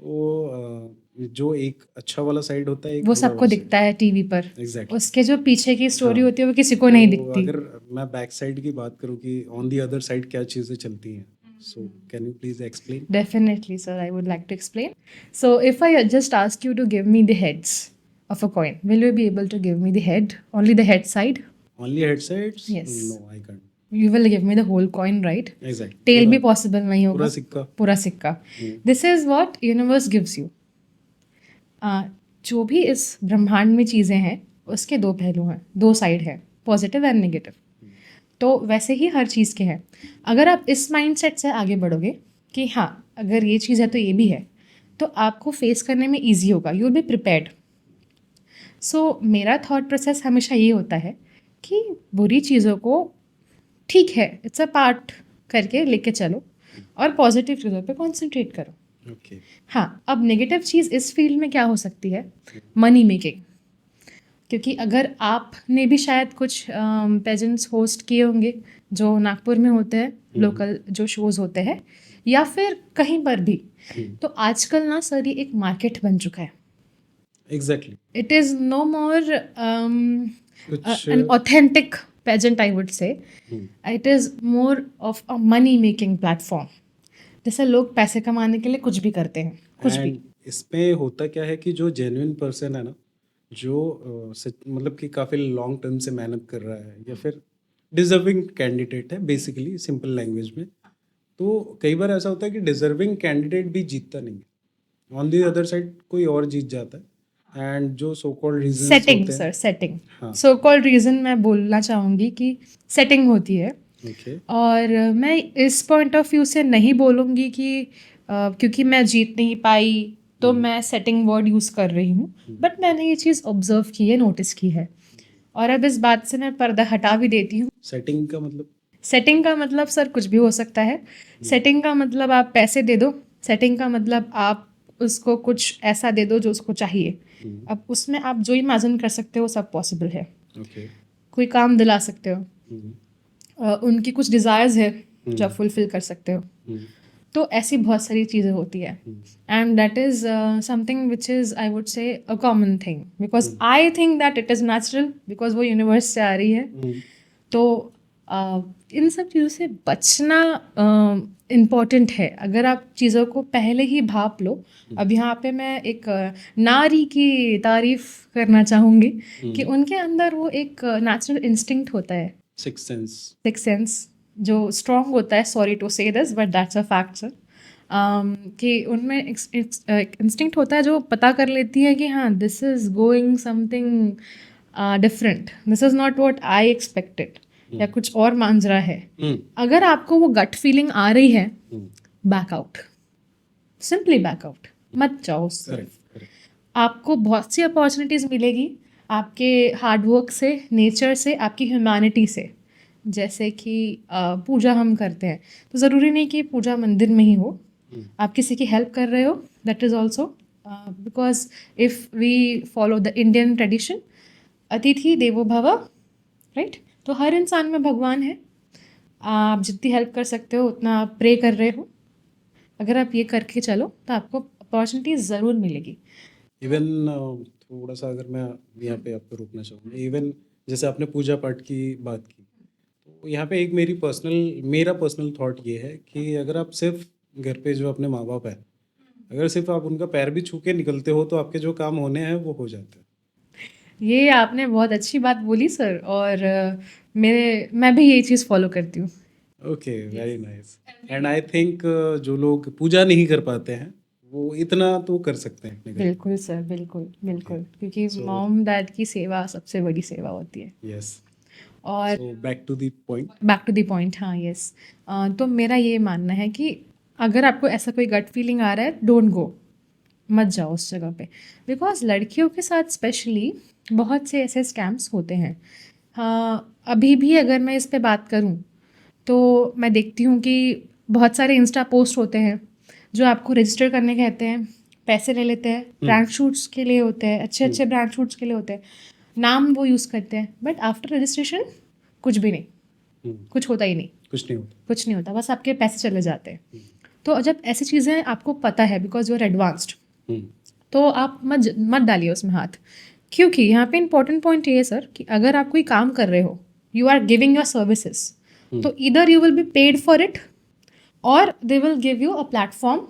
[SPEAKER 2] तो जो एक अच्छा वाला साइड होता है, एक
[SPEAKER 1] वो
[SPEAKER 2] बुरा
[SPEAKER 1] सबको
[SPEAKER 2] वाला
[SPEAKER 1] दिखता है टीवी पर,
[SPEAKER 2] एग्जैक्टली।
[SPEAKER 1] उसके जो पीछे की स्टोरी
[SPEAKER 2] हाँ।
[SPEAKER 1] होती है वो किसी को नहीं
[SPEAKER 2] तो
[SPEAKER 1] दिखती।
[SPEAKER 2] अगर मैं बैक साइड की बात करूँ कि ऑन दी अदर साइड क्या चीज़ें चलती हैं, so can you please explain?
[SPEAKER 1] Definitely, sir. I would like to explain. So, if I just ask you to give me the heads of a coin, will you be able to give me the head, only the head side?
[SPEAKER 2] Only head sides?
[SPEAKER 1] Yes.
[SPEAKER 2] No, I can't.
[SPEAKER 1] You will give me the whole coin, right?
[SPEAKER 2] Exactly.
[SPEAKER 1] Tail भी possible नहीं
[SPEAKER 2] पूरा
[SPEAKER 1] होगा,
[SPEAKER 2] सिक्का।
[SPEAKER 1] पूरा सिक्का। This is what universe gives you. जो भी इस ब्रह्मांड में चीज़ें हैं उसके दो पहलू हैं, दो साइड है, पॉजिटिव एंड नेगेटिव। तो वैसे ही हर चीज़ के हैं। अगर आप इस माइंडसेट से आगे बढ़ोगे कि हाँ अगर ये चीज़ है तो ये भी है, तो आपको फेस करने में ईजी होगा, यू विल बी प्रिपेयर्ड। सो मेरा थॉट प्रोसेस हमेशा ये होता है कि बुरी चीज़ों को ठीक है, इट्स अ पार्ट करके लेके चलो और पॉजिटिव चीज़ों पे कॉन्सेंट्रेट करो।
[SPEAKER 2] ओके।
[SPEAKER 1] हाँ, अब नेगेटिव चीज़ इस फील्ड में क्या हो सकती है? Money making. क्योंकि अगर आपने भी शायद कुछ पेजेंट्स होस्ट किए होंगे जो नागपुर में होते हैं, लोकल जो शोज़ होते हैं या फिर कहीं पर भी, तो आजकल ना सर ये एक मार्केट बन चुका है।
[SPEAKER 2] एग्जैक्टली।
[SPEAKER 1] इट इज़ नो मोर
[SPEAKER 2] कुछ
[SPEAKER 1] an authentic pageant, I would say. It is more of a money making platform. जैसे लोग पैसे कमाने के लिए कुछ भी करते हैं, कुछ भी।
[SPEAKER 2] एंड इसमें होता क्या है कि जो जेन्युइन पर्सन है ना, जो मतलब कि काफ़ी लॉन्ग टर्म से मेहनत कर रहा है या फिर डिजर्विंग कैंडिडेट है, बेसिकली सिंपल लैंग्वेज में, तो कई बार ऐसा होता है कि डिजर्विंग कैंडिडेट भी जीतता नहीं है, ऑन दी अदर साइड कोई और जीत जाता है। एंड जो सो कॉल्ड रीजंस
[SPEAKER 1] सेटिंग
[SPEAKER 2] होते हैं।
[SPEAKER 1] Sir, setting.
[SPEAKER 2] हाँ।
[SPEAKER 1] सो कॉल्ड रीजन मैं बोलना चाहूँगी कि सेटिंग होती है।
[SPEAKER 2] ओके।
[SPEAKER 1] और मैं इस पॉइंट ऑफ व्यू से नहीं बोलूँगी कि क्योंकि मैं जीत नहीं पाई तो मैं सेटिंग वर्ड यूज़ कर रही हूँ, बट मैंने ये चीज़ ऑब्जर्व की है, नोटिस की है। और अब इस बात से मैं पर्दा हटा भी देती हूँ।
[SPEAKER 2] सेटिंग का मतलब?
[SPEAKER 1] सेटिंग का मतलब सर कुछ भी हो सकता है। सेटिंग का मतलब आप पैसे दे दो, सेटिंग का मतलब आप उसको कुछ ऐसा दे दो जो उसको चाहिए। अब उसमें आप जो इमेजिन कर सकते हो सब पॉसिबल है।
[SPEAKER 2] ओके।
[SPEAKER 1] कोई काम दिला सकते हो, उनकी कुछ डिज़ायर्स है जो आप फुलफिल कर सकते हो। तो ऐसी बहुत सारी चीज़ें होती है and that is something which is I would से a common thing, because I think that it is natural, because वो यूनिवर्स से आ रही है। तो इन सब चीज़ों से बचना इम्पॉर्टेंट है। अगर आप चीज़ों को पहले ही भाप लो। अब यहाँ पे मैं एक नारी की तारीफ करना चाहूँगी कि उनके अंदर वो एक नेचुरल इंस्टिंक्ट होता है, सिक्स सेंस, जो स्ट्रॉन्ग होता है। सॉरी टू से this but that's a fact sir, कि उनमें एक इंस्टिंक्ट होता है जो पता कर लेती है कि हाँ this is going something different, this is not what I expected, या कुछ और मांझरा है। अगर आपको वो गट फीलिंग आ रही है, back out, simply back out, मत जाओ उससे। आपको बहुत सी अपॉर्चुनिटीज़ मिलेगी आपके हार्डवर्क से, नेचर से, आपकी ह्यूमैनिटी से। जैसे कि पूजा हम करते हैं तो ज़रूरी नहीं कि पूजा मंदिर में ही हो, आप किसी की हेल्प कर रहे हो, that is also, because if we follow the Indian tradition, अतिथि देवो भव, राइट? तो हर इंसान में भगवान है। आप जितनी हेल्प कर सकते हो उतना आप प्रे कर रहे हो। अगर आप ये करके चलो तो आपको अपॉर्चुनिटी ज़रूर मिलेगी।
[SPEAKER 2] इवन थोड़ा सा अगर मैं यहाँ पे आपको रोकना चाहूँगा, इवन जैसे आपने पूजा पाठ की बात की, तो यहाँ पे एक मेरा पर्सनल थॉट ये है कि अगर आप सिर्फ घर पे जो अपने माँ बाप है, अगर सिर्फ आप उनका पैर भी छू के निकलते हो तो आपके जो काम होने हैं वो हो जाते हैं।
[SPEAKER 1] ये आपने बहुत अच्छी बात बोली सर, और मैं भी यही चीज़ फॉलो करती हूँ।
[SPEAKER 2] Okay, very nice. And I think जो लोग पूजा नहीं कर पाते हैं वो इतना तो कर सकते हैं अपने घर में।
[SPEAKER 1] बिल्कुल सर, बिल्कुल बिल्कुल, क्योंकि
[SPEAKER 2] So-
[SPEAKER 1] मॉम डैड की सेवा सबसे बड़ी सेवा होती है।
[SPEAKER 2] यस,
[SPEAKER 1] और
[SPEAKER 2] so back to the point.
[SPEAKER 1] Back to the point, हाँ यस। तो मेरा ये मानना है कि अगर आपको ऐसा कोई गट फीलिंग आ रहा है, डोंट गो, मत जाओ उस जगह पे, बिकॉज लड़कियों के साथ स्पेशली बहुत से ऐसे स्कैम्स होते हैं। हाँ, अभी भी अगर मैं इस पे बात करूँ तो मैं देखती हूँ कि बहुत सारे इंस्टा पोस्ट होते हैं जो आपको रजिस्टर करने कहते हैं, पैसे ले लेते हैं, ब्रांड शूट्स के लिए होते हैं, अच्छे अच्छे ब्रांड शूट्स के लिए होते हैं, नाम वो यूज़ करते हैं, बट आफ्टर रजिस्ट्रेशन कुछ भी नहीं, कुछ होता ही नहीं,
[SPEAKER 2] कुछ नहीं होता।
[SPEAKER 1] कुछ नहीं होता, बस आपके पैसे चले जाते हैं। तो जब ऐसी चीज़ें आपको पता है, बिकॉज यू आर एडवांस्ड, तो आप मत डालिए उसमें हाथ। क्योंकि यहाँ पे इंपॉर्टेंट पॉइंट ये है सर कि अगर आप कोई काम कर रहे हो, you are giving your services, तो इधर you will be paid for it और they will give you a platform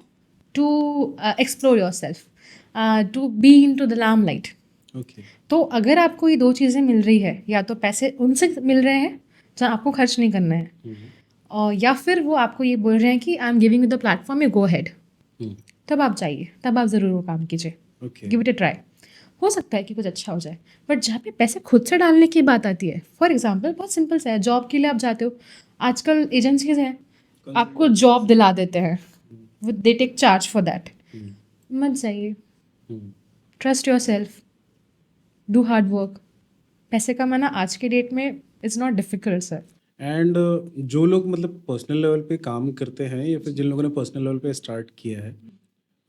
[SPEAKER 1] to explore yourself, to be in to the limelight.
[SPEAKER 2] Okay,
[SPEAKER 1] तो अगर आपको ये दो चीज़ें मिल रही है, या तो पैसे उनसे मिल रहे हैं जहाँ आपको खर्च नहीं करना है, और या फिर वो आपको ये बोल रहे हैं कि I am giving you the platform, you go had, तब आप जाइए, तब आप ज़रूर वो काम कीजिए,
[SPEAKER 2] okay,
[SPEAKER 1] give it a try. हो सकता है कि कुछ अच्छा हो जाए, बट जहाँ पे पैसे खुद से डालने की बात आती है, फॉर एग्जाम्पल बहुत सिंपल सा है, जॉब के लिए आप जाते हो, आजकल एजेंसीज हैं आपको जॉब दिला देते हैं, they take charge for that, मत जाइए, trust yourself, do hard work. पैसे कमाना आज के डेट में is not difficult sir.
[SPEAKER 2] And जो लोग मतलब पर्सनल लेवल पे काम करते हैं या फिर जिन लोगों ने पर्सनल लेवल पे स्टार्ट किया है,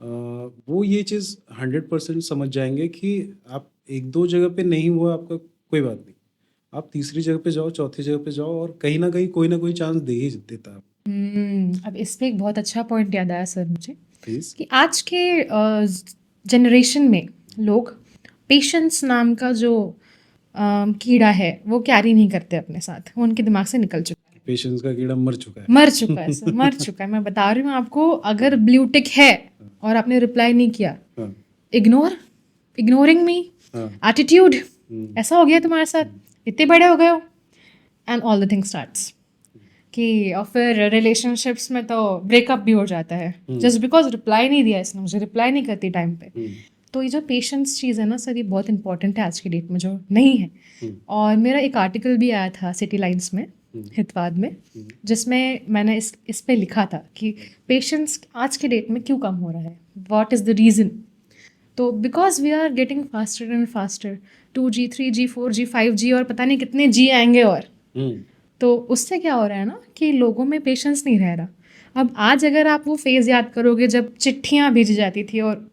[SPEAKER 2] वो ये चीज़ 100% समझ जाएंगे कि आप एक दो जगह पे नहीं हुआ आपका कोई बात नहीं, आप तीसरी जगह पे जाओ, चौथी जगह पे जाओ, और कहीं ना कोई चांस दे ही देता है।
[SPEAKER 1] अब इस पे एक बहुत अच्छा पॉइंट याद आया सर मुझे,
[SPEAKER 2] प्लीज।
[SPEAKER 1] कि आज के जनरेशन में लोग पेशेंस नाम का जो कीड़ा है वो कैरी नहीं करते अपने साथ, वो उनके दिमाग से निकल चुका है,
[SPEAKER 2] पेशेंस का कीड़ा मर चुका है।
[SPEAKER 1] मर चुका है सर, मर चुका है। मैं बता रही हूँ आपको, अगर ब्लू टिक है और आपने रिप्लाई नहीं किया,
[SPEAKER 2] हाँ,
[SPEAKER 1] इग्नोरिंग मी,
[SPEAKER 2] हाँ,
[SPEAKER 1] एटीट्यूड, ऐसा हो गया तुम्हारे साथ, इतने बड़े हो गए हो, and all the thing starts कि, और फिर रिलेशनशिप्स में तो ब्रेकअप भी हो जाता है जस्ट बिकॉज रिप्लाई नहीं दिया इसने, मुझे रिप्लाई नहीं करती टाइम पे। तो ये जो पेशेंस चीज़ है ना सर, ये बहुत इंपॉर्टेंट है आज की डेट में, जो नहीं है। और मेरा एक आर्टिकल भी आया था सिटी लाइन्स में, हितवाद में, जिसमें मैंने इस पे लिखा था कि पेशेंस आज के डेट में क्यों कम हो रहा है, व्हाट इज़ द रीज़न। तो because we are getting faster and faster, 2G 3G 4G 5G और पता नहीं कितने G आएंगे, और तो उससे क्या हो रहा है ना कि लोगों में पेशेंस नहीं रह रहा। अब आज अगर आप वो फेज़ याद करोगे जब चिट्ठियाँ भेजी जाती थी और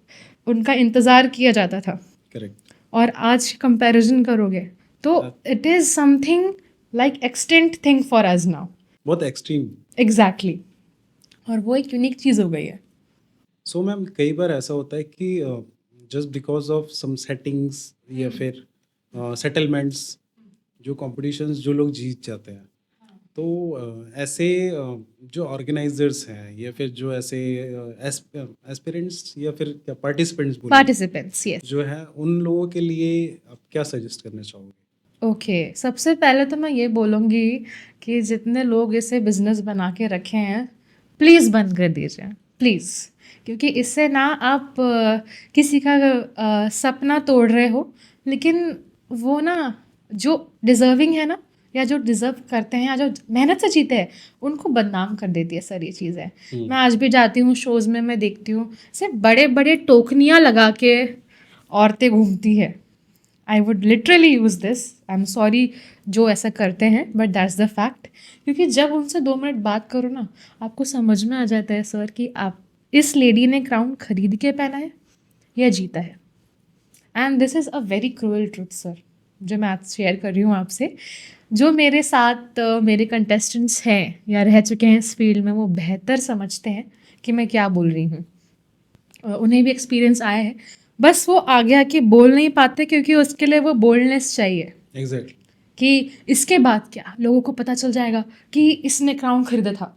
[SPEAKER 1] उनका इंतज़ार किया जाता था,
[SPEAKER 2] करेक्ट।
[SPEAKER 1] और आज कंपैरिजन करोगे तो it is something like extent thing for us now.
[SPEAKER 2] बहुत एक्सट्रीम।
[SPEAKER 1] एग्जैक्टली, और वो एक यूनिक चीज़ हो गई है।
[SPEAKER 2] सो मैम, कई बार ऐसा होता है कि just because of some settings या फिर सेटलमेंट्स, जो कॉम्पिटिशन्स जो लोग जीत जाते हैं, तो ऐसे जो ऑर्गेनाइजर्स हैं या फिर जो ऐसे एस्पिरेंट्स या फिर क्या पार्टिसिपेंट्स बोलिए,
[SPEAKER 1] पार्टिसिपेंट्स, यस।
[SPEAKER 2] जो है, उन लोगों के लिए आप क्या सजेस्ट करना चाहोगे?
[SPEAKER 1] ओके, सबसे पहले तो मैं ये बोलूँगी कि जितने लोग इसे बिजनेस बना के रखे हैं, प्लीज़ बंद कर दीजिए, प्लीज़। क्योंकि इससे ना आप किसी का सपना तोड़ रहे हो, लेकिन वो ना जो डिज़र्विंग है ना, या जो डिज़र्व करते हैं, या जो मेहनत से जीते हैं, उनको बदनाम कर देती है सर ये चीज़ें। मैं आज भी जाती हूँ शोज़ में, मैं देखती हूँ सिर्फ बड़े बड़े टोकनियाँ लगा के औरतें घूमती है। I would literally use this, I am sorry जो ऐसा करते हैं, बट दैट्स द फैक्ट। क्योंकि जब उनसे 2 मिनट बात करो ना, आपको समझ में आ जाता है सर कि आप, इस लेडी ने क्राउन खरीद के पहना है या जीता है। And this is a very cruel truth sir, जो मैं आज शेयर कर रही हूँ आपसे। जो मेरे साथ मेरे कंटेस्टेंट्स हैं या रह चुके हैं इस फील्ड में, वो बेहतर समझते हैं कि मैं क्या बोल रही हूँ। उन्हें भी एक्सपीरियंस आया है, बस वो आगे आके बोल नहीं पाते क्योंकि उसके लिए वो बोल्डनेस चाहिए।
[SPEAKER 2] एग्जैक्टली।
[SPEAKER 1] कि इसके बाद क्या लोगों को पता चल जाएगा कि इसने क्राउन खरीदा था,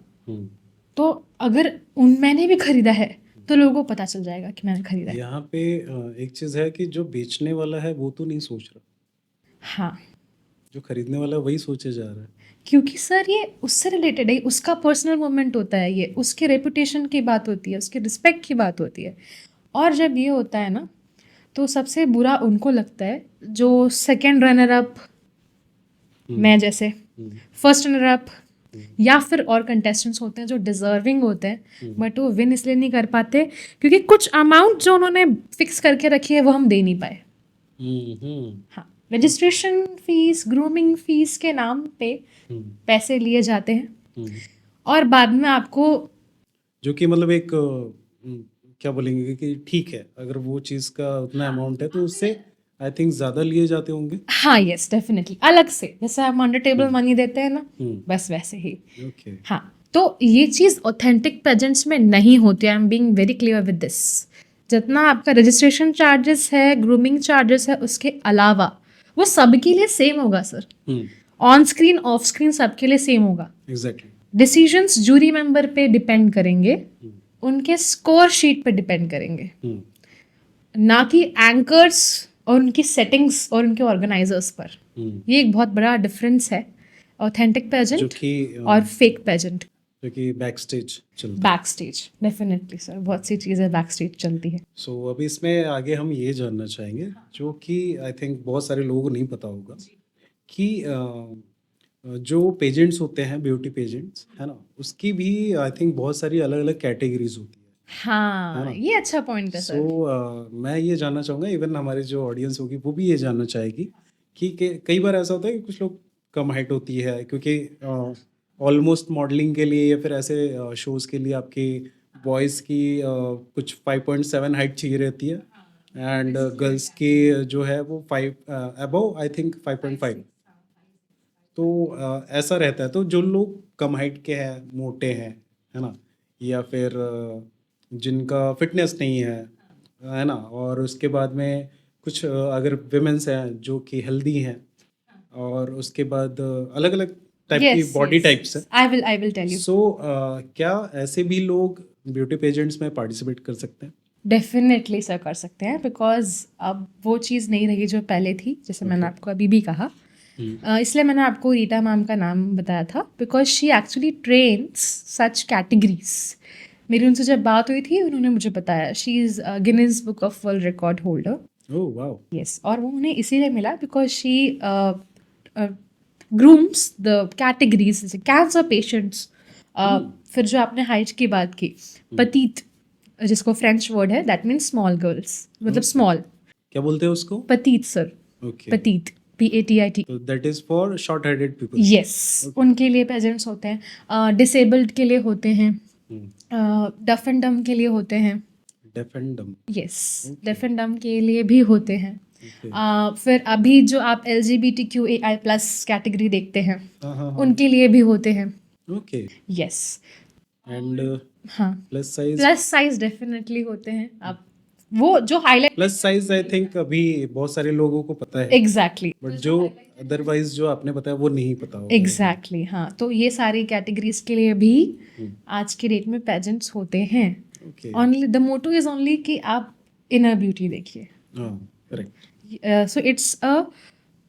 [SPEAKER 1] तो अगर मैंने भी खरीदा है तो लोगों को पता चल जाएगा कि मैंने खरीदा है।
[SPEAKER 2] यहाँ पे एक चीज़ है कि जो बेचने वाला है वो तो नहीं सोच रहा,
[SPEAKER 1] हाँ,
[SPEAKER 2] जो खरीदने वाला है वही सोचे जा रहा है।
[SPEAKER 1] क्योंकि सर ये उससे रिलेटेड है, उसका पर्सनल मोमेंट होता है, ये उसके रेपुटेशन की बात होती है, उसके रिस्पेक्ट की बात होती है। और जब ये होता है ना, तो सबसे बुरा उनको लगता है जो सेकंड रनर अप, मैं जैसे फर्स्ट रनर अप, या फिर और कंटेस्टेंट्स होते हैं जो डिजर्विंग होते हैं बट वो विन इसलिए नहीं कर पाते क्योंकि कुछ अमाउंट जो उन्होंने फिक्स करके रखी है वो हम दे नहीं पाए। हाँ, रजिस्ट्रेशन फीस, ग्रूमिंग फीस के नाम पे पैसे लिए जाते हैं और बाद में आपको,
[SPEAKER 2] जो कि मतलब एक क्या बोलेंगे कि ठीक है, अगर वो चीज़ का उतना अमाउंट है तो उससे आई थिंक ज़्यादा लिए जाते होंगे।
[SPEAKER 1] हाँ यस डेफिनेटली, अलग से जैसे हम अंडर टेबल मनी देते हैं ना, बस वैसे ही।
[SPEAKER 2] ओके।
[SPEAKER 1] हाँ, तो ये चीज़ ऑथेंटिक पेजेंट्स में नहीं होती, I am being very clear with this. जितना आपका रजिस्ट्रेशन चार्जेस है, ग्रूमिंग चार्जेस है, उसके अलावा वो सबके लिए सेम होगा sir, on screen of screen सबके लिए सेम होगा।
[SPEAKER 2] एग्जैक्टली।
[SPEAKER 1] डिसीजंस जूरी मेंबर पे डिपेंड करेंगे, उनके स्कोर शीट पे डिपेंड करेंगे, ना कि एंकर्स और उनकी सेटिंग्स और उनके ऑर्गेनाइजर्स पर। ये एक बहुत बड़ा डिफरेंस है ऑथेंटिक
[SPEAKER 2] जो
[SPEAKER 1] पेजेंट
[SPEAKER 2] कि
[SPEAKER 1] और फेक पेजेंट।
[SPEAKER 2] जो कि बैक स्टेज चलता है।
[SPEAKER 1] बैक स्टेज डेफिनेटली सर, बहुत सी चीज़ें बैक स्टेज चलती है।
[SPEAKER 2] सो अभी इसमें आगे हम ये जानना चाहेंगे जो कि आई थिंक बहुत सारे लोगों को नहीं पता होगा कि जो पेजेंट्स होते हैं, ब्यूटी पेजेंट्स है ना, उसकी भी आई थिंक बहुत सारी अलग अलग कैटेगरीज होती है
[SPEAKER 1] हाँ,
[SPEAKER 2] ना?
[SPEAKER 1] ये अच्छा पॉइंट है
[SPEAKER 2] सो
[SPEAKER 1] सर।
[SPEAKER 2] मैं ये जानना चाहूँगा, इवन हमारी जो ऑडियंस होगी वो भी ये जानना चाहेगी कि कई बार ऐसा होता है कि कुछ लोग कम हाइट होती है क्योंकि ऑलमोस्ट मॉडलिंग के लिए या फिर ऐसे शोज़ के लिए आपकी बॉयज़ की कुछ 5.7 हाइट चाहिए रहती है एंड गर्ल्स की जो है वो 5 अबव आई थिंक 5.5। तो ऐसा रहता है, तो जो लोग कम हाइट के हैं, मोटे हैं, है ना, या फिर जिनका फिटनेस नहीं है ना, और उसके बाद में कुछ अगर विमेंस हैं जो कि हेल्दी हैं, और उसके बाद अलग अलग टाइप की
[SPEAKER 1] यस
[SPEAKER 2] बॉडी टाइप्स हैं।
[SPEAKER 1] I will tell you.
[SPEAKER 2] So क्या ऐसे भी लोग ब्यूटी पेजेंट्स में पार्टिसिपेट कर सकते हैं?
[SPEAKER 1] डेफिनेटली सर कर सकते हैं, बिकॉज अब वो चीज़ नहीं रही जो पहले थी, जैसे मैंने आपको अभी भी कहा। इसलिए मैंने आपको रीटा मैम का नाम बताया था, because she actually trains such categories. मेरी उनसे जब बात हुई थी उन्होंने मुझे बताया she is Guinness book of world record holder.
[SPEAKER 2] Oh wow.
[SPEAKER 1] Yes, और वो उन्हें इसीलिए मिला because she grooms the categories, जैसे कैंसर पेशेंट्स, फिर जो आपने हाइट की बात की, पतीत, जिसको फ्रेंच वर्ड है, दैट मीन्स स्मॉल गर्ल्स, मतलब स्मॉल।
[SPEAKER 2] क्या बोलते हैं उसको?
[SPEAKER 1] पतीत सर,
[SPEAKER 2] ओके।
[SPEAKER 1] पतीत, PATIT।
[SPEAKER 2] तो that is for short headed people.
[SPEAKER 1] Yes, उनके लिए पेजेंट्स होते हैं, डिसेबल्ड के लिए होते हैं, डफ एंड डम के लिए होते हैं।
[SPEAKER 2] डेफ एंड डम।
[SPEAKER 1] यस, डेफ एंड डम के लिए भी होते हैं। फिर अभी जो आप LGBTQAI+ कैटेगरी देखते हैं, उनके लिए भी होते हैं।
[SPEAKER 2] ओके।
[SPEAKER 1] यस,
[SPEAKER 2] एंड
[SPEAKER 1] हाँ,
[SPEAKER 2] plus size?
[SPEAKER 1] Plus size definitely होते हैं। अब वो जो highlight,
[SPEAKER 2] plus size I think अभी बहुत सारे लोगों को पता है,
[SPEAKER 1] एग्जैक्टली
[SPEAKER 2] बट जो अदरवाइज जो आपने बताया वो नहीं पता होगा।
[SPEAKER 1] एग्जैक्टली, हाँ, तो ये सारी कैटेगरीज के लिए भी आज की डेट में पेजेंट्स होते हैं।
[SPEAKER 2] Okay.
[SPEAKER 1] Only the motto is only कि आप इनर ब्यूटी देखिए।
[SPEAKER 2] हाँ, correct.
[SPEAKER 1] So it's a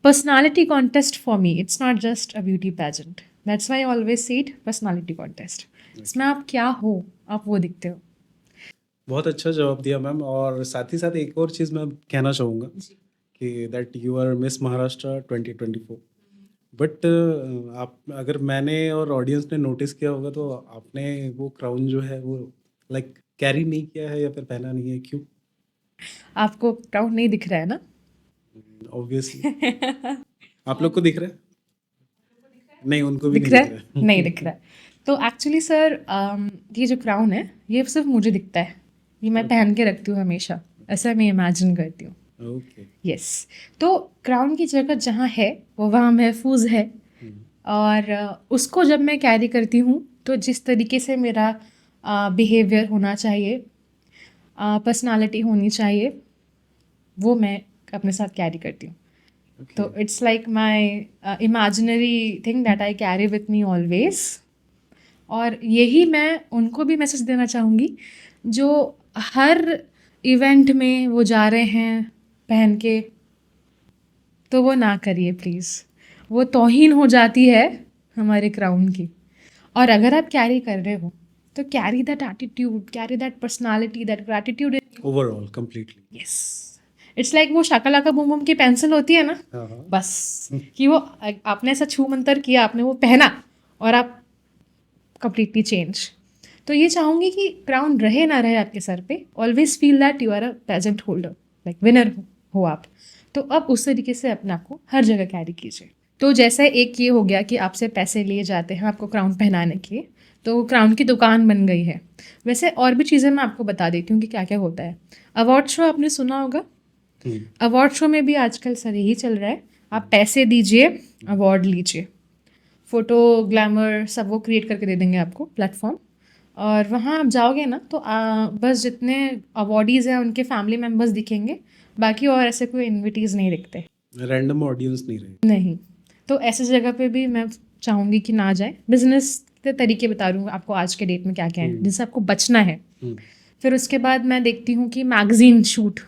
[SPEAKER 1] personality contest for me. It's not just a beauty pageant. That's why I always say it personality contest. इसमें आप क्या हो, आप वो दिखते हो।
[SPEAKER 2] बहुत अच्छा जवाब दिया मैम, और साथ ही साथ एक और चीज़ मैं कहना चाहूँगा कि that you are miss Maharashtra 2024। But आप, अगर मैंने और ऑडियंस ने नोटिस किया होगा तो आपने वो क्राउन जो है वो लाइक कैरी नहीं किया है या फिर पहना नहीं है, क्यों?
[SPEAKER 1] आपको क्राउड नहीं दिख रहा है ना?
[SPEAKER 2] ऑब्वियसली। आप लोग को दिख रहा है? नहीं, उनको भी
[SPEAKER 1] दिख
[SPEAKER 2] नहीं
[SPEAKER 1] रहा
[SPEAKER 2] दिख
[SPEAKER 1] है?
[SPEAKER 2] रहा है।
[SPEAKER 1] नहीं दिख रहा है। तो एक्चुअली सर, ये जो क्राउन है ये सिर्फ मुझे दिखता है, ये मैं पहन के रखती हूँ हमेशा, ऐसा मैं इमेजिन करती हूँ।
[SPEAKER 2] ओके।
[SPEAKER 1] यस, तो क्राउन की जगह जहाँ है वो वहाँ महफूज है, और उसको जब मैं कैरी करती हूँ तो जिस तरीके से मेरा बिहेवियर होना चाहिए, पर्सनालिटी होनी चाहिए, वो मैं अपने साथ कैरी करती हूँ। तो it's like my imaginary thing that I carry with me always. और यही मैं उनको भी मैसेज देना चाहूँगी जो हर इवेंट में वो जा रहे हैं पहन के, तो वो ना करिए प्लीज़। वो तौहीन हो जाती है हमारे क्राउन की। और अगर आप कैरी कर रहे हो तो carry that attitude, carry that personality, that gratitude.
[SPEAKER 2] Overall completely.
[SPEAKER 1] Yes, it's like वो शाकालाका बूम बूम की पेंसिल होती है ना,
[SPEAKER 2] हाँ हाँ।
[SPEAKER 1] बस कि वो आपने ऐसा छू मंतर किया, आपने वो पहना और आप कंप्लीटली चेंज। तो ये चाहूँगी कि क्राउन रहे ना रहे आपके सर पे, always feel that you are a pageant holder, like winner हो आप। तो अब उस तरीके से अपने आप को हर जगह कैरी कीजिए। तो जैसे एक ये हो गया कि आपसे पैसे लिए जाते हैं आपको क्राउन पहनाने के लिए, तो क्राउन की दुकान बन गई है। वैसे और भी चीज़ें मैं आपको बता देती हूँ कि क्या क्या होता है। अवार्ड शो आपने सुना होगा। अवार्ड शो में भी आजकल सर यही चल रहा है, आप पैसे दीजिए, अवार्ड लीजिए। फ़ोटो ग्लैमर सब वो क्रिएट करके दे देंगे आपको प्लेटफॉर्म, और वहाँ आप जाओगे ना तो बस जितने अवॉर्डीज़ हैं उनके फैमिली मेम्बर्स दिखेंगे, बाकी और ऐसे कोई इन्विटीज़ नहीं दिखते।
[SPEAKER 2] रैंडम ऑडियंस नहीं रहे।
[SPEAKER 1] नहीं, तो ऐसी जगह पे भी मैं चाहूँगी कि ना जाए। बिजनेस के तरीके बता रही हूँ आपको आज के डेट में क्या क्या है जिससे आपको बचना है। फिर उसके बाद मैं देखती हूँ कि मैगजीन शूट,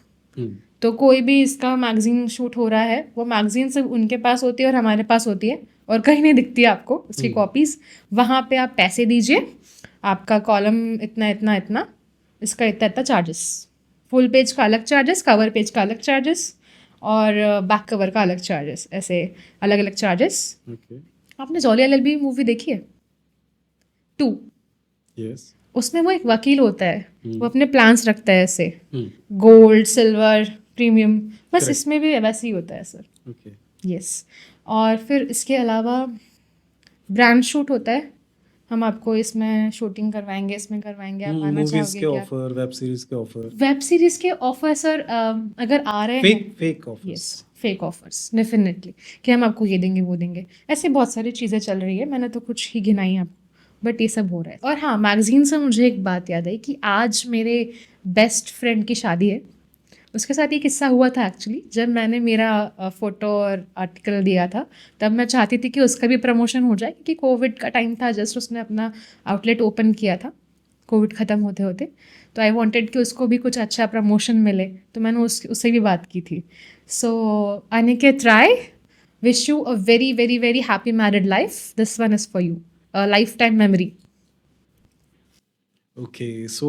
[SPEAKER 1] तो कोई भी इसका मैगजीन शूट हो रहा है, वो मैगजीन सिर्फ उनके पास होती है और हमारे पास होती है और कहीं नहीं दिखती है आपको उसकी कॉपीज़। वहाँ पे आप पैसे दीजिए, आपका कॉलम इतना इतना इतना, इसका इतना इतना चार्जेस, फुल पेज का अलग चार्जेस, कवर पेज का अलग चार्जेस और बैक कवर का अलग चार्जेस, ऐसे अलग अलग चार्जेस।
[SPEAKER 2] ओके।
[SPEAKER 1] आपने जॉली एलएलबी मूवी देखी है 2?
[SPEAKER 2] यस।
[SPEAKER 1] उसमें वो एक वकील होता है, वो अपने प्लान्स रखता है ऐसे, गोल्ड सिल्वर प्रीमियम, बस
[SPEAKER 2] Correct.
[SPEAKER 1] इसमें भी वैसे ही होता है सर।
[SPEAKER 2] ओके।
[SPEAKER 1] यस। और फिर इसके अलावा ब्रांड शूट होता है, हम आपको इसमें शूटिंग करवाएंगे, इसमें करवाएंगे, आप आना
[SPEAKER 2] मूवीज
[SPEAKER 1] चाहोगे
[SPEAKER 2] के
[SPEAKER 1] क्या?
[SPEAKER 2] ऑफर, वेब सीरीज के ऑफर,
[SPEAKER 1] वेब सीरीज के ऑफर सर अगर आ रहे हैं,
[SPEAKER 2] fake offers.
[SPEAKER 1] Yes, fake offers definitely, कि हम आपको ये देंगे वो देंगे, ऐसे बहुत सारी चीज़ें चल रही है, मैंने तो कुछ ही गिनाई है आपको, बट ये सब हो रहा है। और हाँ, मैगजीन से मुझे एक बात याद आई कि आज मेरे बेस्ट फ्रेंड की शादी है। उसके साथ ये किस्सा हुआ था एक्चुअली, जब मैंने मेरा फ़ोटो और आर्टिकल दिया था, तब मैं चाहती थी कि उसका भी प्रमोशन हो जाए, क्योंकि कोविड का टाइम था, जस्ट उसने अपना आउटलेट ओपन किया था कोविड ख़त्म होते होते, तो आई वांटेड कि उसको भी कुछ अच्छा प्रमोशन मिले, तो मैंने उससे भी बात की थी। So Aniket Rai, wish you a very very very happy married life, this one is for you, a lifetime memory.
[SPEAKER 2] Okay. So